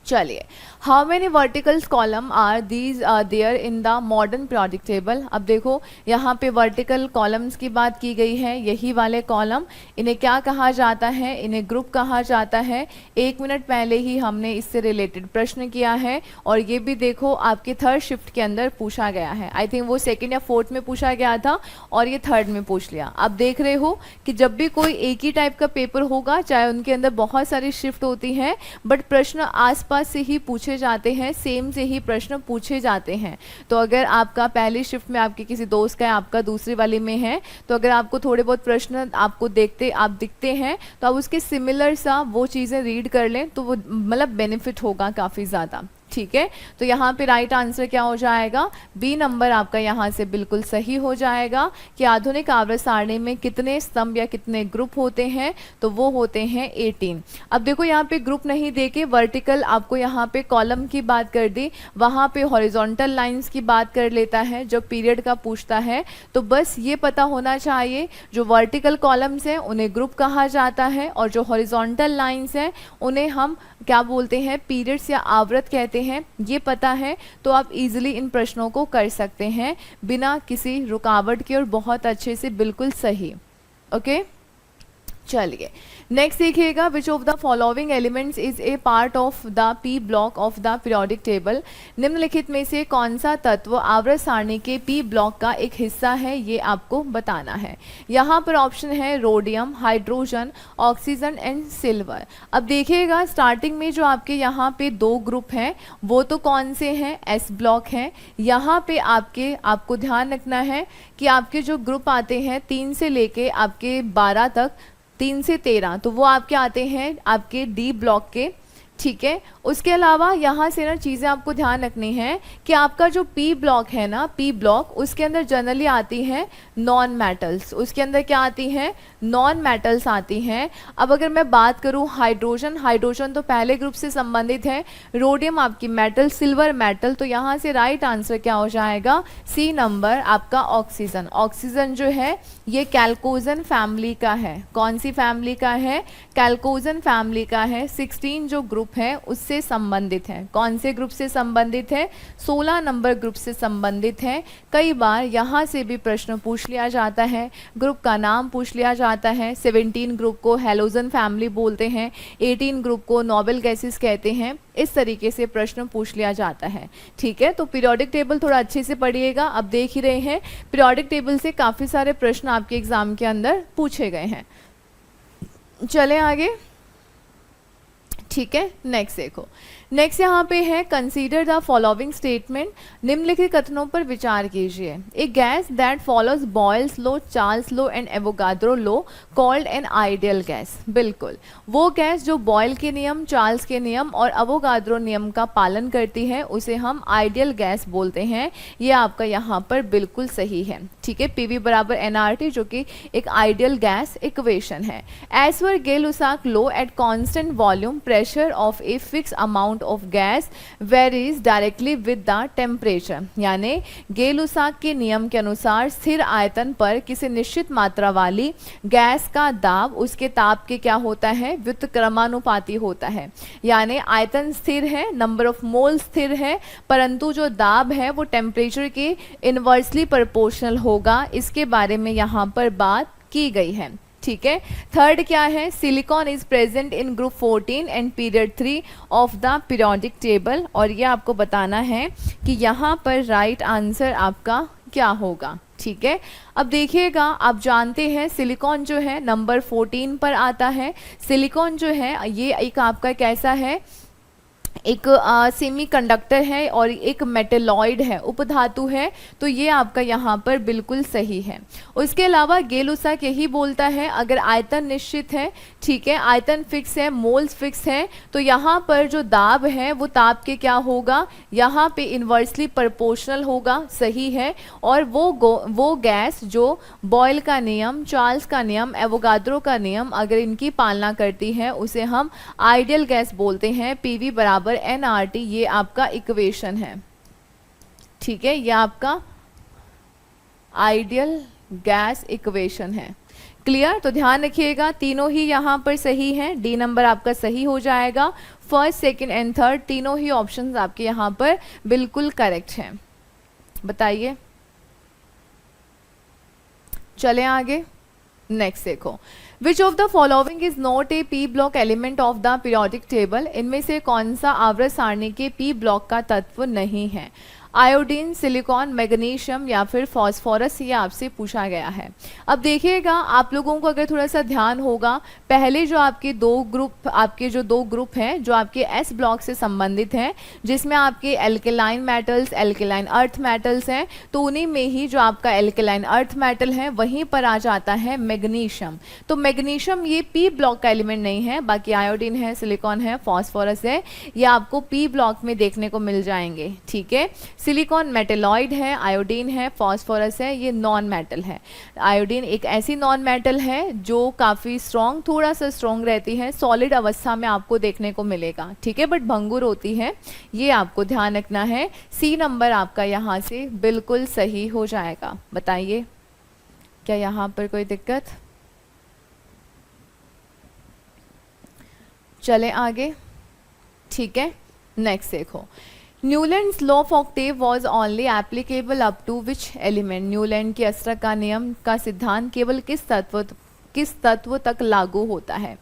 चलिए, how many verticals column are these there in the modern periodic table. अब देखो यहाँ पे वर्टिकल कॉलम्स की बात की गई है, यही वाले कॉलम, इन्हें क्या कहा जाता है, इन्हें ग्रुप कहा जाता है। 1 मिनट पहले ही हमने इससे रिलेटेड प्रश्न किया है और ये भी देखो आपके थर्ड शिफ्ट के अंदर पूछा गया है। आई थिंक वो 2nd या 4th में पूछा गया था और ये 3rd में पूछ लिया। आप देख रहे हो कि जब भी कोई एक ही टाइप का पेपर होगा, चाहे उनके अंदर बहुत सारी शिफ्ट होती हैं, बट प्रश्न आसपास से ही पूछे जाते हैं, सेम से ही प्रश्न पूछे जाते हैं। तो अगर आपका पहली शिफ्ट में आपके किसी दोस्त का है, आपका दूसरी वाली में है, तो अगर आपको थोड़े बहुत प्रश्न आपको आप दिखते हैं तो आप उसके सिमिलर सा वो चीज़ें रीड कर लें, तो वो मतलब बेनिफिट होगा काफ़ी ज़्यादा। ठीक है, तो यहाँ पे राइट आंसर क्या हो जाएगा, बी नंबर आपका यहाँ से बिल्कुल सही हो जाएगा कि आधुनिक आवर्त सारणी में कितने स्तंभ या कितने ग्रुप होते हैं, तो वो होते हैं 18। अब देखो यहाँ पे ग्रुप नहीं देके वर्टिकल आपको यहाँ पे कॉलम की बात कर दी, वहाँ पे हॉरिजॉन्टल लाइंस की बात कर लेता है जब पीरियड का पूछता है। तो बस ये पता होना चाहिए जो वर्टिकल कॉलम्स हैं उन्हें ग्रुप कहा जाता है और जो हॉरिजॉन्टल लाइंस हैं उन्हें हम क्या बोलते हैं, पीरियड्स या आवृत कहते हैं। ये पता है तो आप इजीली इन प्रश्नों को कर सकते हैं बिना किसी रुकावट के और बहुत अच्छे से, बिल्कुल सही। ओके, चलिए नेक्स्ट देखिएगा, which of the following elements is a part of the P block of the periodic table. निम्नलिखित में से कौन सा तत्व आवर्त सारणी के पी ब्लॉक का एक हिस्सा है, ये आपको बताना है। यहाँ पर ऑप्शन है rhodium, hydrogen, oxygen and silver. अब देखिएगा स्टार्टिंग में जो आपके यहाँ पे 2 ग्रुप हैं वो तो कौन से हैं, एस ब्लॉक हैं। यहाँ पे आपको ध्यान रखना है कि आपके जो ग्रुप आते हैं 3 से लेके आपके 12 तक, 3 से 13, तो वो आपके आते हैं आपके डी ब्लॉक के। ठीक है, उसके अलावा यहाँ से ना चीज़ें आपको ध्यान रखनी है कि आपका जो पी ब्लॉक है ना, पी ब्लॉक, उसके अंदर जनरली आती हैं नॉन मेटल्स। उसके अंदर क्या आती हैं, नॉन मेटल्स आती हैं। अब अगर मैं बात करूँ हाइड्रोजन, हाइड्रोजन तो पहले ग्रुप से संबंधित है, रोडियम आपकी मेटल, सिल्वर मेटल, तो यहाँ से राइट आंसर क्या हो जाएगा, सी नंबर आपका ऑक्सीजन। ऑक्सीजन जो है ये कैल्कोजन फैमिली का है। कौन सी फैमिली का है, कैल्कोजन फैमिली का है। 16 जो ग्रुप है उससे संबंधित है। कौन से ग्रुप से संबंधित है, 16 नंबर ग्रुप से संबंधित है। कई बार यहाँ से भी प्रश्न पूछ लिया जाता है, ग्रुप का नाम पूछ लिया जाता है। 17 ग्रुप को हैलोजन फैमिली बोलते हैं, 18 ग्रुप को नोबेल गैसेस कहते हैं। इस तरीके से प्रश्न पूछ लिया जाता है। ठीक है, तो पीरियोडिक टेबल थोड़ा अच्छे से पढ़िएगा। अब देख ही रहे हैं पीरियोडिक टेबल से काफ़ी सारे प्रश्न आपके एग्जाम के अंदर पूछे गए हैं। चले आगे, ठीक है, नेक्स्ट देखो, नेक्स्ट यहाँ पे है कंसीडर द फॉलोइंग स्टेटमेंट। निम्नलिखित कथनों पर विचार कीजिए। A gas that follows Boyle's law, Charles law and Avogadro law called an ideal gas. बिल्कुल, वो गैस जो बॉयल के नियम, चार्ल्स के नियम और एवोगाड्रो नियम का पालन करती है उसे हम आइडियल गैस बोलते हैं। ये आपका यहाँ पर बिल्कुल सही है। ठीक है, पीवी बराबर एनआरटी जो कि एक आइडियल गैस इक्वेशन है। As per Gay Lussac law at constant volume pressure of a fix amount of gas varies directly with the temperature. यानी गेल-लुसाक के नियम के अनुसार स्थिर आयतन पर किसी निश्चित मात्रा वाली गैस का दाब उसके ताप के क्या होता है, व्युत्क्रमानुपाती होता है। यानी आयतन स्थिर है, नंबर ऑफ मोल स्थिर है, परंतु जो दाब है वो टेम्परेचर के इनवर्सली प्रोपोर्शनल होगा। इसके बारे में यहाँ पर बात की गई है। ठीक है, थर्ड क्या है, silicon is present in group 14 and period 3 of the periodic table. और ये आपको बताना है कि यहाँ पर राइट आंसर आपका क्या होगा। ठीक है, अब देखिएगा, आप जानते हैं सिलिकॉन जो है नंबर 14 पर आता है। सिलिकॉन जो है ये एक आपका कैसा है, एक सेमी कंडक्टर है और एक मेटेलॉइड है, उपधातु है, तो ये आपका यहाँ पर बिल्कुल सही है। उसके अलावा गेल-उसाक यही बोलता है अगर आयतन निश्चित है, ठीक है, आयतन फिक्स है, मोल्स फिक्स है, तो यहाँ पर जो दाब है वो ताप के क्या होगा, यहाँ पे इन्वर्सली प्रोपोर्शनल होगा, सही है। और वो गैस जो बॉयल का नियम, चार्ल्स का नियम, एवोगाड्रो का नियम अगर इनकी पालना करती है उसे हम आइडियल गैस बोलते हैं। PV बराबर nRT, ये आपका इक्वेशन है, ठीक है, ये आपका आइडियल गैस इक्वेशन है। क्लियर? तो ध्यान रखिएगा तीनों ही यहाँ पर सही हैं, डी नंबर आपका सही हो जाएगा। फर्स्ट, सेकंड एंड थर्ड तीनों ही ऑप्शंस आपके यहाँ पर बिल्कुल करेक्ट हैं। बताइए, चलें आगे। नेक्स्ट देखो, which of the following is not A P block element of the periodic table, इनमें से कौन सा आवर्त सारणी के पी ब्लॉक का तत्व नहीं है। आयोडीन, सिलिकॉन, मैग्नीशियम या फिर फॉस्फोरस, ये आपसे पूछा गया है। अब देखिएगा आप लोगों को अगर थोड़ा सा ध्यान होगा, पहले जो आपके दो ग्रुप हैं जो आपके एस ब्लॉक से संबंधित हैं, जिसमें आपके alkaline metals, alkaline earth metals हैं, तो उन्हीं में ही जो आपका एल्केलाइन अर्थ मेटल है वहीं पर आ जाता है मैग्नीशियम। तो मैग्नीशियम ये पी ब्लॉक का एलिमेंट नहीं है, बाकी आयोडीन है, सिलिकॉन है, फॉस्फोरस है, ये आपको पी ब्लॉक में देखने को मिल जाएंगे, ठीक है। सिलिकॉन मेटेलॉइड है, आयोडीन है, फॉस्फोरस है, ये नॉन मेटल है। आयोडीन एक ऐसी नॉन मेटल है जो काफ़ी स्ट्रॉन्ग, थोड़ा सा स्ट्रॉन्ग रहती है, सॉलिड अवस्था में आपको देखने को मिलेगा, ठीक है, बट भंगुर होती है, ये आपको ध्यान रखना है। सी नंबर आपका यहाँ से बिल्कुल सही हो जाएगा। बताइए, क्या यहाँ पर कोई दिक्कत? चले आगे, ठीक है। नेक्स्ट देखो, Newlands law of octave was only applicable up to which element, Newland के अष्टक का नियम का सिद्धांत केवल किस तत्व तक लागू होता है।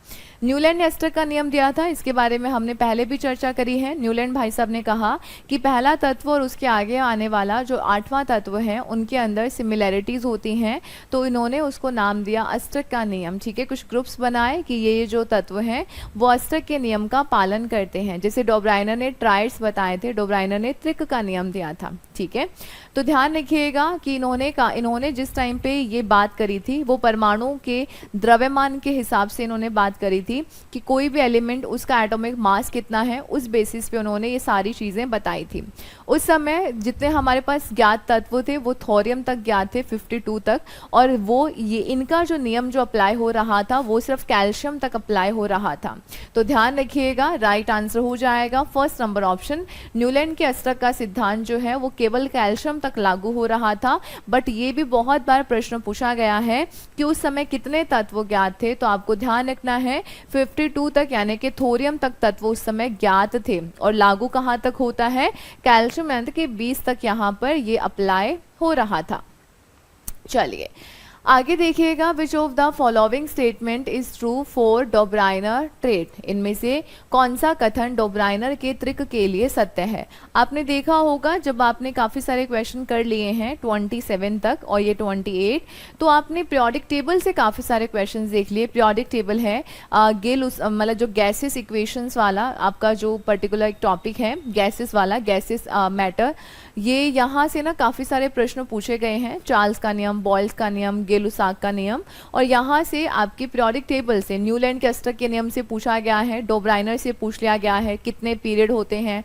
न्यूलैंड ने अष्टक का नियम दिया था, इसके बारे में हमने पहले भी चर्चा करी है। न्यूलैंड भाई साहब ने कहा कि पहला तत्व और उसके आगे आने वाला जो 8वां तत्व है उनके अंदर सिमिलैरिटीज़ होती हैं, तो इन्होंने उसको नाम दिया अष्टक का नियम, ठीक है। कुछ ग्रुप्स बनाए कि ये जो तत्व हैं वो अष्टक के नियम का पालन करते हैं, जैसे डोब्राइनर ने ट्राइड्स बताए थे, डोब्राइनर ने त्रिक का नियम दिया था, ठीक है। तो ध्यान रखिएगा कि इन्होंने जिस टाइम पे ये बात करी थी वो परमाणु के द्रव्यमान के हिसाब से इन्होंने बात करी थी कि कोई भी एलिमेंट उसका एटॉमिक मास कितना है, उस बेसिस पे उन्होंने ये सारी चीज़ें बताई थी। उस समय जितने हमारे पास ज्ञात तत्व थे वो थोरियम तक ज्ञात थे, 52 तक, और वो ये इनका जो नियम जो अप्लाई हो रहा था वो सिर्फ कैल्शियम तक अप्लाई हो रहा था। तो ध्यान रखिएगा, राइट आंसर हो जाएगा फर्स्ट नंबर ऑप्शन। न्यूलैंड के अष्टक का सिद्धांत जो है वो केवल कैल्शियम तक लागू हो रहा था, बट ये भी बहुत बार प्रश्न पूछा गया है कि उस समय कितने तत्व ज्ञात थे, तो आपको ध्यान रखना है 52 तक, यानी कि थोरियम तक तत्व उस समय ज्ञात थे, और लागू कहाँ तक होता है, कैल्शियम यानी कि 20 तक यहाँ पर ये अप्लाई हो रहा था। चलिए आगे देखिएगा, which of the following statement is true for Döbereiner trait, इनमें से कौन सा कथन डोब्राइनर के त्रिक के लिए सत्य है। आपने देखा होगा जब आपने काफ़ी सारे क्वेश्चन कर लिए हैं 27 तक और ये 28, तो आपने पीरियोडिक टेबल से काफ़ी सारे क्वेश्चन देख लिए। पीरियोडिक टेबल है मतलब जो गैसेस इक्वेशंस वाला आपका जो पर्टिकुलर एक टॉपिक है गैसेस वाला, गैसेस मैटर, ये यहाँ से ना काफ़ी सारे प्रश्न पूछे गए हैं, चार्ल्स का नियम, बॉयल्स का नियम, गेल-उसाक का नियम, और यहाँ से आपके पीरियोडिक टेबल से न्यूलैंड के अष्टक के नियम से पूछा गया है, डोब्राइनर से पूछ लिया गया है कितने पीरियड होते हैं,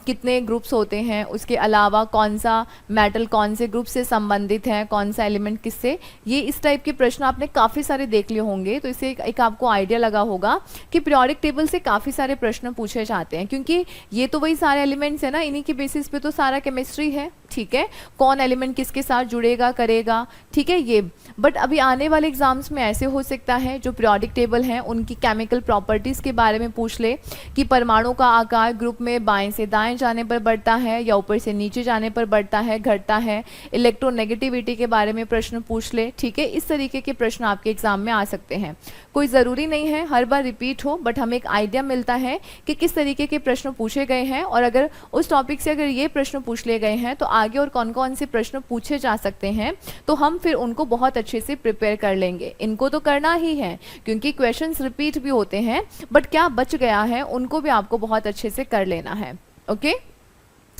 कितने ग्रुप्स होते हैं, उसके अलावा कौन सा मेटल कौन से ग्रुप से संबंधित है, कौन सा एलिमेंट किससे, ये इस टाइप के प्रश्न आपने काफ़ी सारे देख लिए होंगे। तो इससे एक आपको आइडिया लगा होगा कि पीरियोडिक टेबल से काफ़ी सारे प्रश्न पूछे जाते हैं, क्योंकि ये तो वही सारे एलिमेंट्स है ना, इन्हीं के बेसिस पे तो सारा केमिस्ट्री है, ठीक है, कौन एलिमेंट किसके साथ जुड़ेगा करेगा, ठीक है ये। बट अभी आने वाले एग्जाम्स में ऐसे हो सकता है जो पीरियोडिक टेबल हैं उनकी केमिकल प्रॉपर्टीज़ के बारे में पूछ ले कि परमाणु का आकार ग्रुप में बाएं से दाएं जाने पर बढ़ता है या ऊपर से नीचे जाने पर बढ़ता है, घटता है, इलेक्ट्रोनेगेटिविटी के बारे में प्रश्न पूछ ले, ठीक है। इस तरीके के प्रश्न आपके एग्जाम में आ सकते हैं। कोई ज़रूरी नहीं है हर बार रिपीट हो, बट हमें एक आइडिया मिलता है कि किस तरीके के प्रश्न पूछे गए हैं, और अगर उस टॉपिक से अगर ये प्रश्न पूछ लिए गए हैं तो आगे और कौन कौन से प्रश्न पूछे जा सकते हैं, तो हम फिर उनको बहुत अच्छे से प्रिपेयर कर लेंगे। इनको तो करना ही है क्योंकि क्वेश्चंस रिपीट भी होते हैं, बट क्या बच गया है उनको भी आपको बहुत अच्छे से कर लेना है। ओके,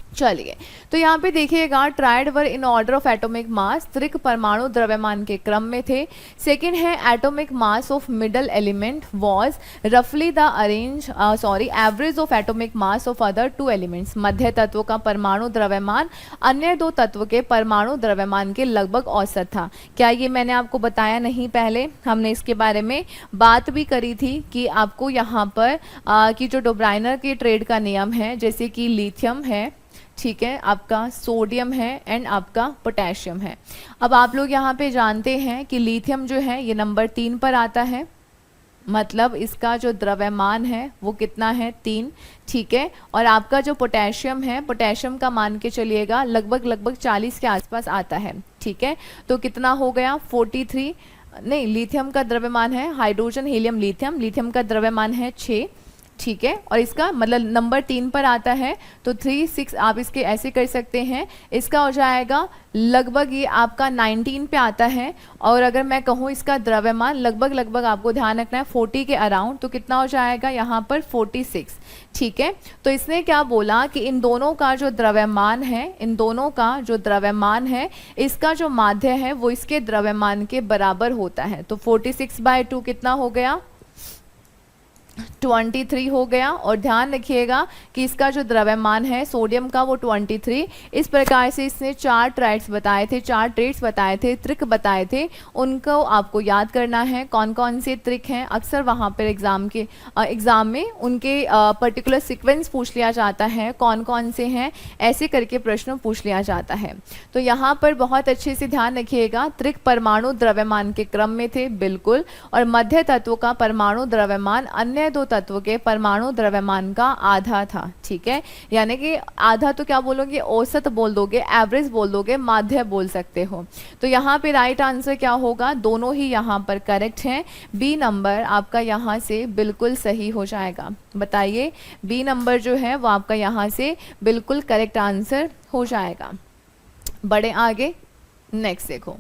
चलिए, तो यहाँ पे देखिएगा triads were in order of atomic mass, त्रिक परमाणु द्रव्यमान के क्रम में थे। सेकंड है atomic mass of middle element was रफली the average of atomic mass of other two elements, मध्य तत्व का परमाणु द्रव्यमान अन्य दो तत्व के परमाणु द्रव्यमान के लगभग औसत था। क्या ये मैंने आपको बताया नहीं? पहले हमने इसके बारे में बात भी करी थी कि आपको यहाँ पर कि जो डोब्राइनर के ट्रेड का नियम है, जैसे कि लिथियम है, ठीक है, आपका सोडियम है एंड आपका पोटेशियम है। अब आप लोग यहाँ पे जानते हैं कि लिथियम जो है ये नंबर 3 पर आता है, मतलब इसका जो द्रव्यमान है वो कितना है? 3, ठीक है। और आपका जो पोटेशियम है, पोटेशियम का मान के चलिएगा लगभग 40 के आसपास आता है, ठीक है। तो कितना हो गया? 43, नहीं, लिथियम का द्रव्यमान है, हाइड्रोजन हीलियम लिथियम, लिथियम का द्रव्यमान है 6, ठीक है। और इसका मतलब नंबर 3 पर आता है, तो 3, 6 आप इसके ऐसे कर सकते हैं। इसका हो जाएगा लगभग ये आपका 19 पे आता है। और अगर मैं कहूँ इसका द्रव्यमान लगभग आपको ध्यान रखना है 40 के अराउंड, तो कितना हो जाएगा यहाँ पर? 46, ठीक है। तो इसने क्या बोला कि इन दोनों का जो द्रव्यमान है, इन दोनों का जो द्रव्यमान है, इसका जो माध्य है वो इसके द्रव्यमान के बराबर होता है। तो 46/2 कितना हो गया? 23 हो गया। और ध्यान रखिएगा कि इसका जो द्रव्यमान है सोडियम का वो 23। इस प्रकार से इसने 4 ट्राइड्स बताए थे, 4 ट्रेड्स बताए थे, त्रिक बताए थे, उनको आपको याद करना है कौन कौन से त्रिक हैं। अक्सर वहाँ पर एग्जाम में उनके पर्टिकुलर सीक्वेंस पूछ लिया जाता है, कौन कौन से हैं, ऐसे करके प्रश्न पूछ लिया जाता है। तो यहाँ पर बहुत अच्छे से ध्यान रखिएगा, त्रिक परमाणु द्रव्यमान के क्रम में थे, बिल्कुल। और मध्य तत्व का परमाणु द्रव्यमान अन्य दो तत्व के परमाणु द्रव्यमान का आधा था, ठीक है। यानी कि आधा तो क्या बोलोगे? औसत बोल दोगे, एवरेज बोल दोगे, माध्य बोल सकते हो। तो यहाँ पे राइट आंसर क्या होगा? दोनों ही यहाँ पर करेक्ट हैं। बी नंबर आपका यहाँ से बिल्कुल सही हो जाएगा। बताइए, बी नंबर जो है वो आपका यहाँ से बिल्कुल करेक्ट आंसर हो जाएगा। बढ़े आगे, नेक्स्ट देखो।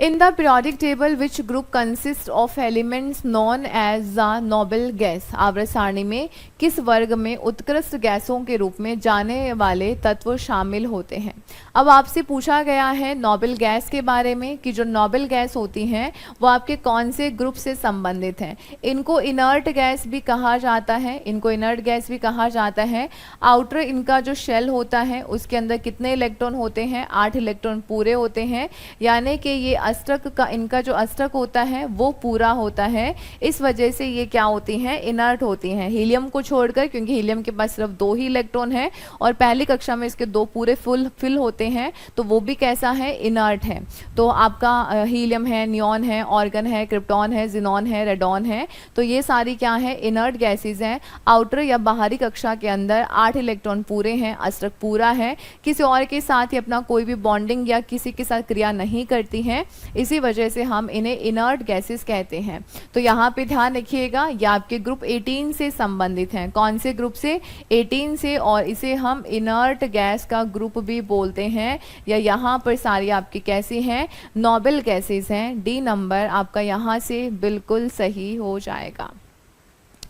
In the periodic table, which group consists of elements known as the noble gas? आवर्त सारणी में किस वर्ग में उत्कृष्ट गैसों के रूप में जाने वाले तत्व शामिल होते हैं? अब आपसे पूछा गया है नोबेल गैस के बारे में कि जो नोबेल गैस होती हैं वो आपके कौन से ग्रुप से संबंधित हैं। इनको इनर्ट गैस भी कहा जाता है, इनको इनर्ट गैस भी कहा जाता है। आउटर इनका जो शेल होता है उसके अंदर कितने इलेक्ट्रॉन होते हैं? 8 इलेक्ट्रॉन पूरे होते हैं, यानी कि ये अष्टक का, इनका जो अष्टक होता है वो पूरा होता है। इस वजह से ये क्या होती हैं? इनर्ट होती हैं, हीलियम को छोड़कर, क्योंकि हीलियम के पास सिर्फ 2 ही इलेक्ट्रॉन है और पहली कक्षा में इसके 2 पूरे फिल होते हैं, तो वो भी कैसा है? इनर्ट है। तो आपका हीलियम है, नियॉन है, ऑर्गन है, क्रिप्टॉन है, जिनॉन है, रेडॉन है, तो ये सारी क्या है? इनर्ट गैसेज हैं। आउटर या बाहरी कक्षा के अंदर 8 इलेक्ट्रॉन पूरे हैं, अष्टक पूरा है, किसी और के साथ ही अपना कोई भी बॉन्डिंग या किसी के साथ क्रिया नहीं करती हैं, इसी वजह से हम इन्हें इनर्ट गैसेस कहते हैं। तो यहाँ पे ध्यान रखिएगा, ये आपके ग्रुप 18 से संबंधित हैं। कौन से ग्रुप से? 18 से। और इसे हम इनर्ट गैस का ग्रुप भी बोलते हैं, या यहाँ पर सारी आपकी कैसी हैं? नोबेल गैसेस हैं। डी नंबर आपका यहाँ से बिल्कुल सही हो जाएगा।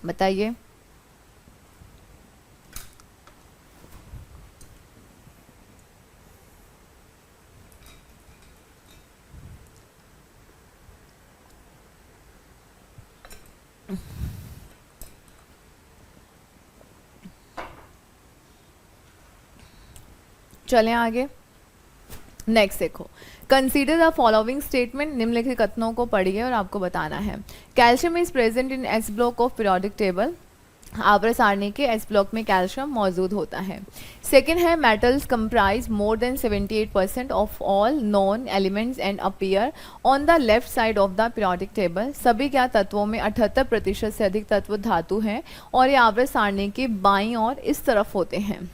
बताइए। चलें आगे, नेक्स्ट देखो। कंसीडर द फॉलोइंग स्टेटमेंट, निम्नलिखित कथनों को पढ़िए और आपको बताना है। Calcium is present in S block of periodic table, आवर्त सारणी के एस ब्लॉक में कैल्शियम मौजूद होता है। सेकेंड है metals comprise more than 78% of all non elements and appear on the left side of the periodic table, सभी क्या तत्वों में 78% से अधिक तत्व धातु हैं और ये आवर्त सारणी के बाईं और इस तरफ होते हैं।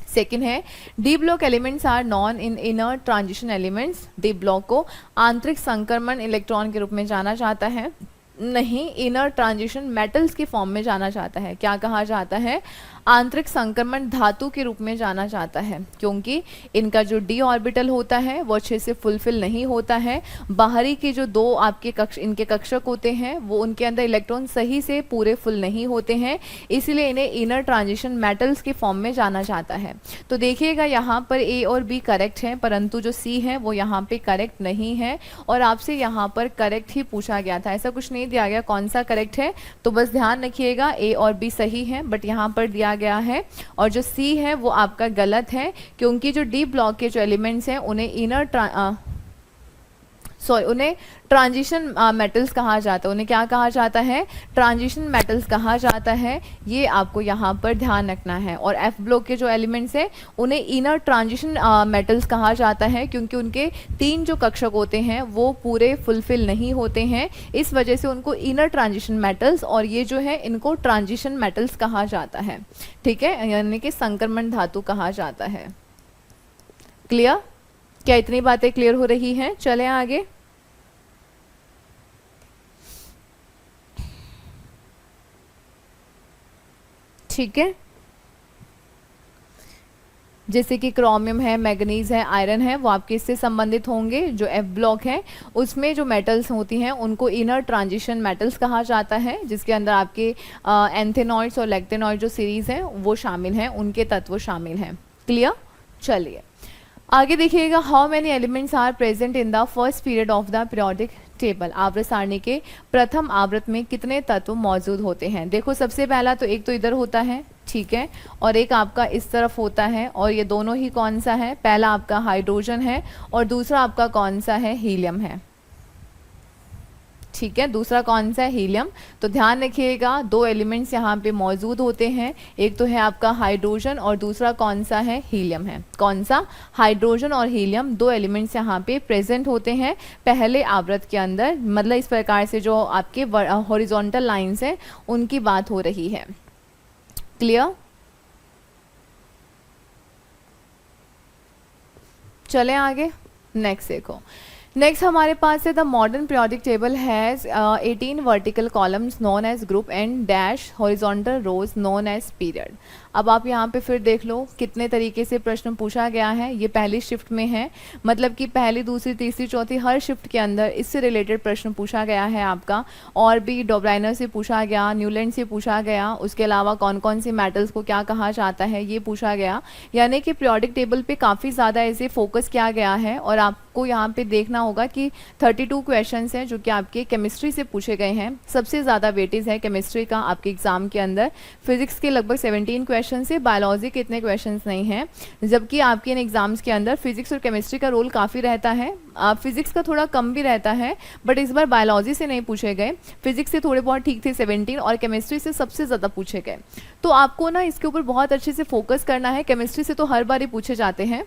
सेकेंड है D block elements are known in inner transition elements, D block को आंतरिक संक्रमण इलेक्ट्रॉन के रूप में जाना जाता है, नहीं, इनर ट्रांजिशन मेटल्स की फॉर्म में जाना जाता है। क्या कहा जाता है? आंतरिक संक्रमण धातु के रूप में जाना जाता है, क्योंकि इनका जो डी ऑर्बिटल होता है वो अच्छे से फुलफिल नहीं होता है। बाहरी के जो दो आपके इनके कक्षक होते हैं वो उनके अंदर इलेक्ट्रॉन सही से पूरे फुल नहीं होते हैं, इसीलिए इन्हें इनर ट्रांजिशन मेटल्स के फॉर्म में जाना जाता है। तो देखिएगा यहाँ पर ए और बी करेक्ट है, परंतु जो सी है वो यहाँ पे करेक्ट नहीं है, और आपसे यहाँ पर करेक्ट ही पूछा गया था, ऐसा कुछ नहीं दिया गया कौन सा करेक्ट है। तो बस ध्यान रखिएगा ए और बी सही है, बट यहाँ पर दिया गया है, और जो सी है वो आपका गलत है, क्योंकि जो डी ब्लॉक के जो एलिमेंट्स हैं उन्हें ट्रांजिशन मेटल्स कहा जाता है। उन्हें क्या कहा जाता है? ट्रांजिशन मेटल्स कहा जाता है। ये आपको यहाँ पर ध्यान रखना है। और एफ ब्लॉक के जो एलिमेंट्स हैं उन्हें इनर ट्रांजिशन मेटल्स कहा जाता है, क्योंकि उनके 3 जो कक्षक होते हैं वो पूरे फुलफिल नहीं होते हैं, इस वजह से उनको इनर ट्रांजिशन मेटल्स, और ये जो है इनको ट्रांजिशन मेटल्स कहा जाता है। ठीक है, यानी कि संक्रमण धातु कहा जाता है। क्लियर? क्या इतनी बातें क्लियर हो रही हैं? चलें आगे। ठीक है, जैसे कि क्रोमियम है, मैग्नीज है, आयरन है, वो आपके इससे संबंधित होंगे। जो एफ ब्लॉक है उसमें जो मेटल्स होती हैं उनको इनर ट्रांजिशन मेटल्स कहा जाता है, जिसके अंदर आपके एंथेनॉइड्स और लैक्टेनॉइड जो सीरीज हैं वो शामिल हैं, उनके तत्व शामिल हैं। क्लियर? चलिए आगे देखिएगा। How many elements are present in the first period of the periodic table. आवर्त सारणी के प्रथम आवृत में कितने तत्व मौजूद होते हैं? देखो सबसे पहला तो एक तो इधर होता है, ठीक है, और एक आपका इस तरफ होता है, और ये दोनों ही कौन सा है? पहला आपका हाइड्रोजन है और दूसरा आपका कौन सा है? हीलियम है। ठीक है, दूसरा कौन सा है? हीलियम। तो ध्यान रखिएगा 2 एलिमेंट्स यहाँ पे मौजूद होते हैं, एक तो है आपका हाइड्रोजन और दूसरा कौन सा है? हीलियम है। कौन सा? हाइड्रोजन और हीलियम 2 एलिमेंट्स यहाँ पे प्रेजेंट होते हैं पहले आवृत के अंदर। मतलब इस प्रकार से जो आपके हॉरिजॉन्टल लाइंस हैं उनकी बात हो रही है। क्लियर? चलें आगे। नेक्स्ट देखो, नेक्स्ट हमारे पास है the modern periodic table has 18 vertical columns known as group and dash horizontal rows known as period. अब आप यहाँ पे फिर देख लो कितने तरीके से प्रश्न पूछा गया है। ये पहली शिफ्ट में है, मतलब कि पहली, दूसरी, तीसरी, चौथी हर शिफ्ट के अंदर इससे रिलेटेड प्रश्न पूछा गया है आपका। और भी डोब्राइनर से पूछा गया, न्यूलैंड से पूछा गया, उसके अलावा कौन कौन से मेटल्स को क्या कहा जाता है ये पूछा गया। यानी कि पीरियोडिक टेबल पे काफ़ी ज़्यादा ऐसे फोकस किया गया है। और आपको यहाँ पे देखना होगा कि 32 क्वेश्चंस हैं जो कि आपके केमिस्ट्री से पूछे गए हैं। सबसे ज़्यादा वेटेज है केमिस्ट्री का आपके एग्जाम के अंदर। फिजिक्स के लगभग 17 क्वेश्चन से, बायोलॉजी के इतने क्वेश्चंस नहीं हैं, जबकि आपके इन एग्जाम्स के अंदर फिजिक्स और केमिस्ट्री का रोल काफ़ी रहता है। फिजिक्स का थोड़ा कम भी रहता है, बट इस बार बायोलॉजी से नहीं पूछे गए। फिजिक्स से थोड़े बहुत ठीक थे 17, और केमिस्ट्री से सबसे ज़्यादा पूछे गए। तो आपको ना इसके ऊपर बहुत अच्छे से फोकस करना है। केमिस्ट्री से तो हर बार ही पूछे जाते हैं,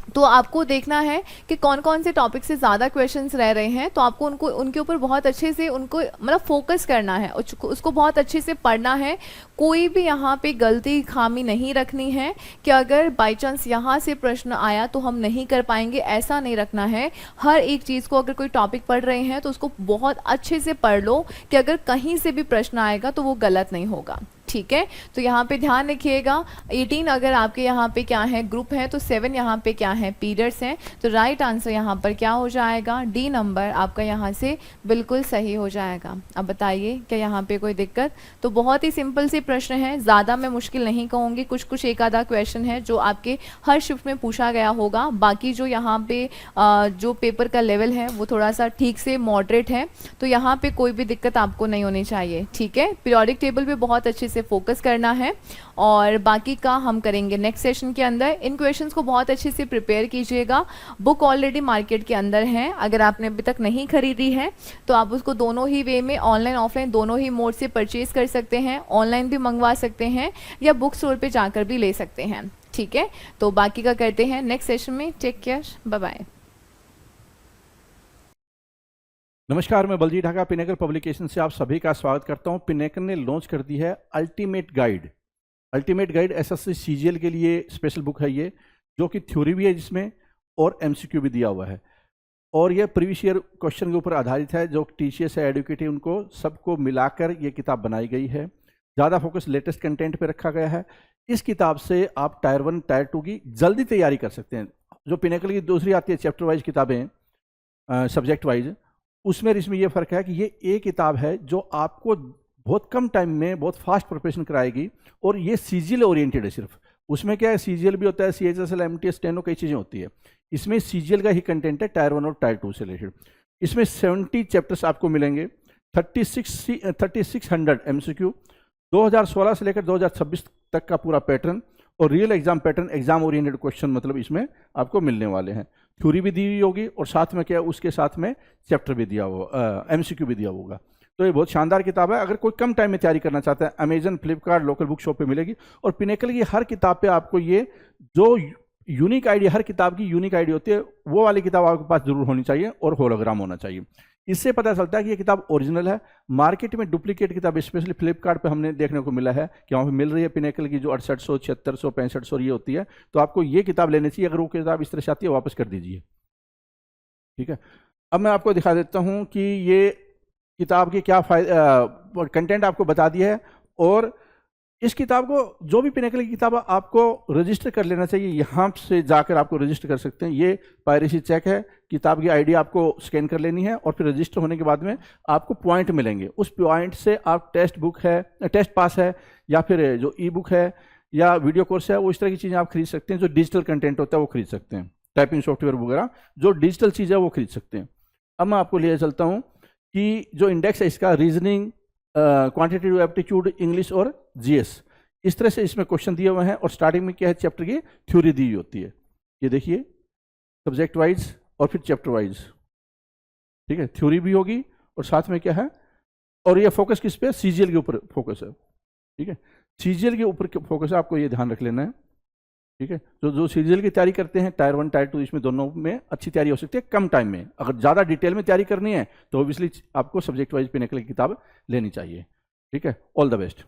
तो आपको देखना है कि कौन कौन से टॉपिक से ज़्यादा क्वेश्चंस रह रहे हैं, तो आपको उनके ऊपर बहुत अच्छे से उनको मतलब फोकस करना है, उसको बहुत अच्छे से पढ़ना है। कोई भी यहाँ पे गलती खामी नहीं रखनी है कि अगर बाई चांस यहाँ से प्रश्न आया तो हम नहीं कर पाएंगे, ऐसा नहीं रखना है। हर एक चीज़ को, अगर कोई टॉपिक पढ़ रहे हैं तो उसको बहुत अच्छे से पढ़ लो कि अगर कहीं से भी प्रश्न आएगा तो वो गलत नहीं होगा। ठीक है, तो यहाँ पे ध्यान रखिएगा 18 अगर आपके यहाँ पे क्या है ग्रुप है, तो 7 यहाँ पे क्या है पीरियड्स हैं। तो राइट आंसर यहाँ पर क्या हो जाएगा? डी नंबर आपका यहाँ से बिल्कुल सही हो जाएगा। अब बताइए क्या यहाँ पे कोई दिक्कत? तो बहुत ही सिंपल से प्रश्न है, ज़्यादा मैं मुश्किल नहीं कहूँगी। कुछ एक आधा क्वेश्चन है जो आपके हर शिफ्ट में पूछा गया होगा। बाकी जो यहाँ पे जो पेपर का लेवल है वो थोड़ा सा ठीक से मॉडरेट है, तो यहाँ पे कोई भी दिक्कत आपको नहीं होनी चाहिए। ठीक है, पीरियोडिक टेबल पे बहुत अच्छे से फोकस करना है, और बाकी का हम करेंगे नेक्स्ट सेशन के अंदर। इन क्वेश्चंस को बहुत अच्छे से प्रिपेयर कीजिएगा। बुक ऑलरेडी मार्केट के अंदर है, अगर आपने अभी तक नहीं खरीदी है तो आप उसको दोनों ही वे में, ऑनलाइन ऑफलाइन दोनों ही मोड से परचेज कर सकते हैं। ऑनलाइन भी मंगवा सकते हैं या बुक स्टोर पे जाकर भी ले सकते हैं। ठीक है, तो बाकी का करते हैं नेक्स्ट सेशन में। Take care, bye bye. नमस्कार, मैं बलजीत ढाका पिनेकल पब्लिकेशन से आप सभी का स्वागत करता हूं। पिनेकल ने लॉन्च कर दी है ultimate guide. Ultimate guide SSC CGL के लिए स्पेशल बुक है ये, जो कि थ्योरी भी है जिसमें और एमसीक्यू भी दिया हुआ है, और यह प्रीवियस ईयर क्वेश्चन के ऊपर आधारित है। जो टीचर्स है, एडुकेट है, उनको सबको मिलाकर ये किताब बनाई गई है। ज़्यादा फोकस लेटेस्ट कंटेंट पे रखा गया है। इस किताब से आप टायर 1 टायर 2 की जल्दी तैयारी कर सकते हैं। जो पिनेकल की दूसरी आती है चैप्टर वाइज किताबें, सब्जेक्ट वाइज, उसमें इसमें ये फ़र्क है कि ये एक किताब है जो आपको बहुत कम टाइम में बहुत फास्ट प्रिपरेशन कराएगी, और ये सीजीएल ओरिएंटेड है सिर्फ। उसमें क्या है, सीजीएल भी होता है, सीएचएसएल, एमटीएस, स्टेनो, कई चीज़ें होती है। इसमें सीजीएल का ही कंटेंट है टायर 1 और टायर 2 से रिलेटेड। इसमें 70 चैप्टर्स आपको मिलेंगे, 3600 एमसीक्यू, 2016 से लेकर 2026 तक का पूरा पैटर्न, और real exam pattern, exam oriented question मतलब इसमें आपको मिलने वाले हैं। थ्योरी भी दी हुई होगी, और साथ में क्या, उसके साथ में चैप्टर भी दिया होगा, एमसीक्यू भी दिया होगा। तो ये बहुत शानदार किताब है। अगर कोई कम टाइम में तैयारी करना चाहता है, Amazon, Flipkart, local book shop पे मिलेगी। और पिनेकल की हर किताब पे आपको ये जो यूनिक आईडी, हर किताब की यूनिक आईडी होती है, वो वाली किताब आपके पास जरूर होनी चाहिए, और होलोग्राम होना चाहिए। इससे पता चलता है कि ये किताब ओरिजिनल है। मार्केट में डुप्लीकेट किताब स्पेशली फ्लिपकार्ट पे हमने देखने को मिला है कि वहाँ पे मिल रही है पिनेकल की जो 6800, 7600, 6500 ये होती है। तो आपको ये किताब लेनी चाहिए। अगर वो किताब इस तरह से आती है, वापस कर दीजिए, ठीक है। अब मैं आपको दिखा देता हूँ कि ये किताब की क्या कंटेंट आपको बता दिया है। और इस किताब को, जो भी पिनेकल की किताब है, आपको रजिस्टर कर लेना चाहिए। यहाँ से जाकर आपको रजिस्टर कर सकते हैं। ये पायरेसी चेक है, किताब की आईडी आपको स्कैन कर लेनी है, और फिर रजिस्टर होने के बाद में आपको पॉइंट मिलेंगे। उस पॉइंट से आप टेस्ट बुक है, टेस्ट पास है, या फिर जो ई बुक है, या वीडियो कोर्स है, वो इस तरह की चीज़ें आप खरीद सकते हैं। जो डिजिटल कंटेंट होता है वो खरीद सकते हैं, टाइपिंग सॉफ्टवेयर वगैरह जो डिजिटल चीज़ है वो खरीद सकते हैं। अब मैं आपको ले चलता हूँ कि जो इंडेक्स है इसका, रीजनिंग, क्वांटिटेटिव एप्टीट्यूड, इंग्लिश और जीएस, इस तरह से इसमें क्वेश्चन दिए हुए हैं। और स्टार्टिंग में क्या है, चैप्टर की थ्योरी दी हुई होती है। ये देखिए, सब्जेक्ट वाइज और फिर चैप्टर वाइज, ठीक है। थ्योरी भी होगी, और साथ में क्या है, और ये फोकस किस पे, सीजीएल के ऊपर फोकस है, ठीक है। सीजीएल के ऊपर फोकस है, आपको ये ध्यान रख लेना है, ठीक है। जो सीजीएल की तैयारी करते हैं, टायर 1 टायर 2, इसमें दोनों में अच्छी तैयारी हो सकती है कम टाइम में। अगर ज़्यादा डिटेल में तैयारी करनी है तो ऑब्वियसली आपको सब्जेक्ट वाइज पिनेकल की किताब लेनी चाहिए, ठीक है। All the best.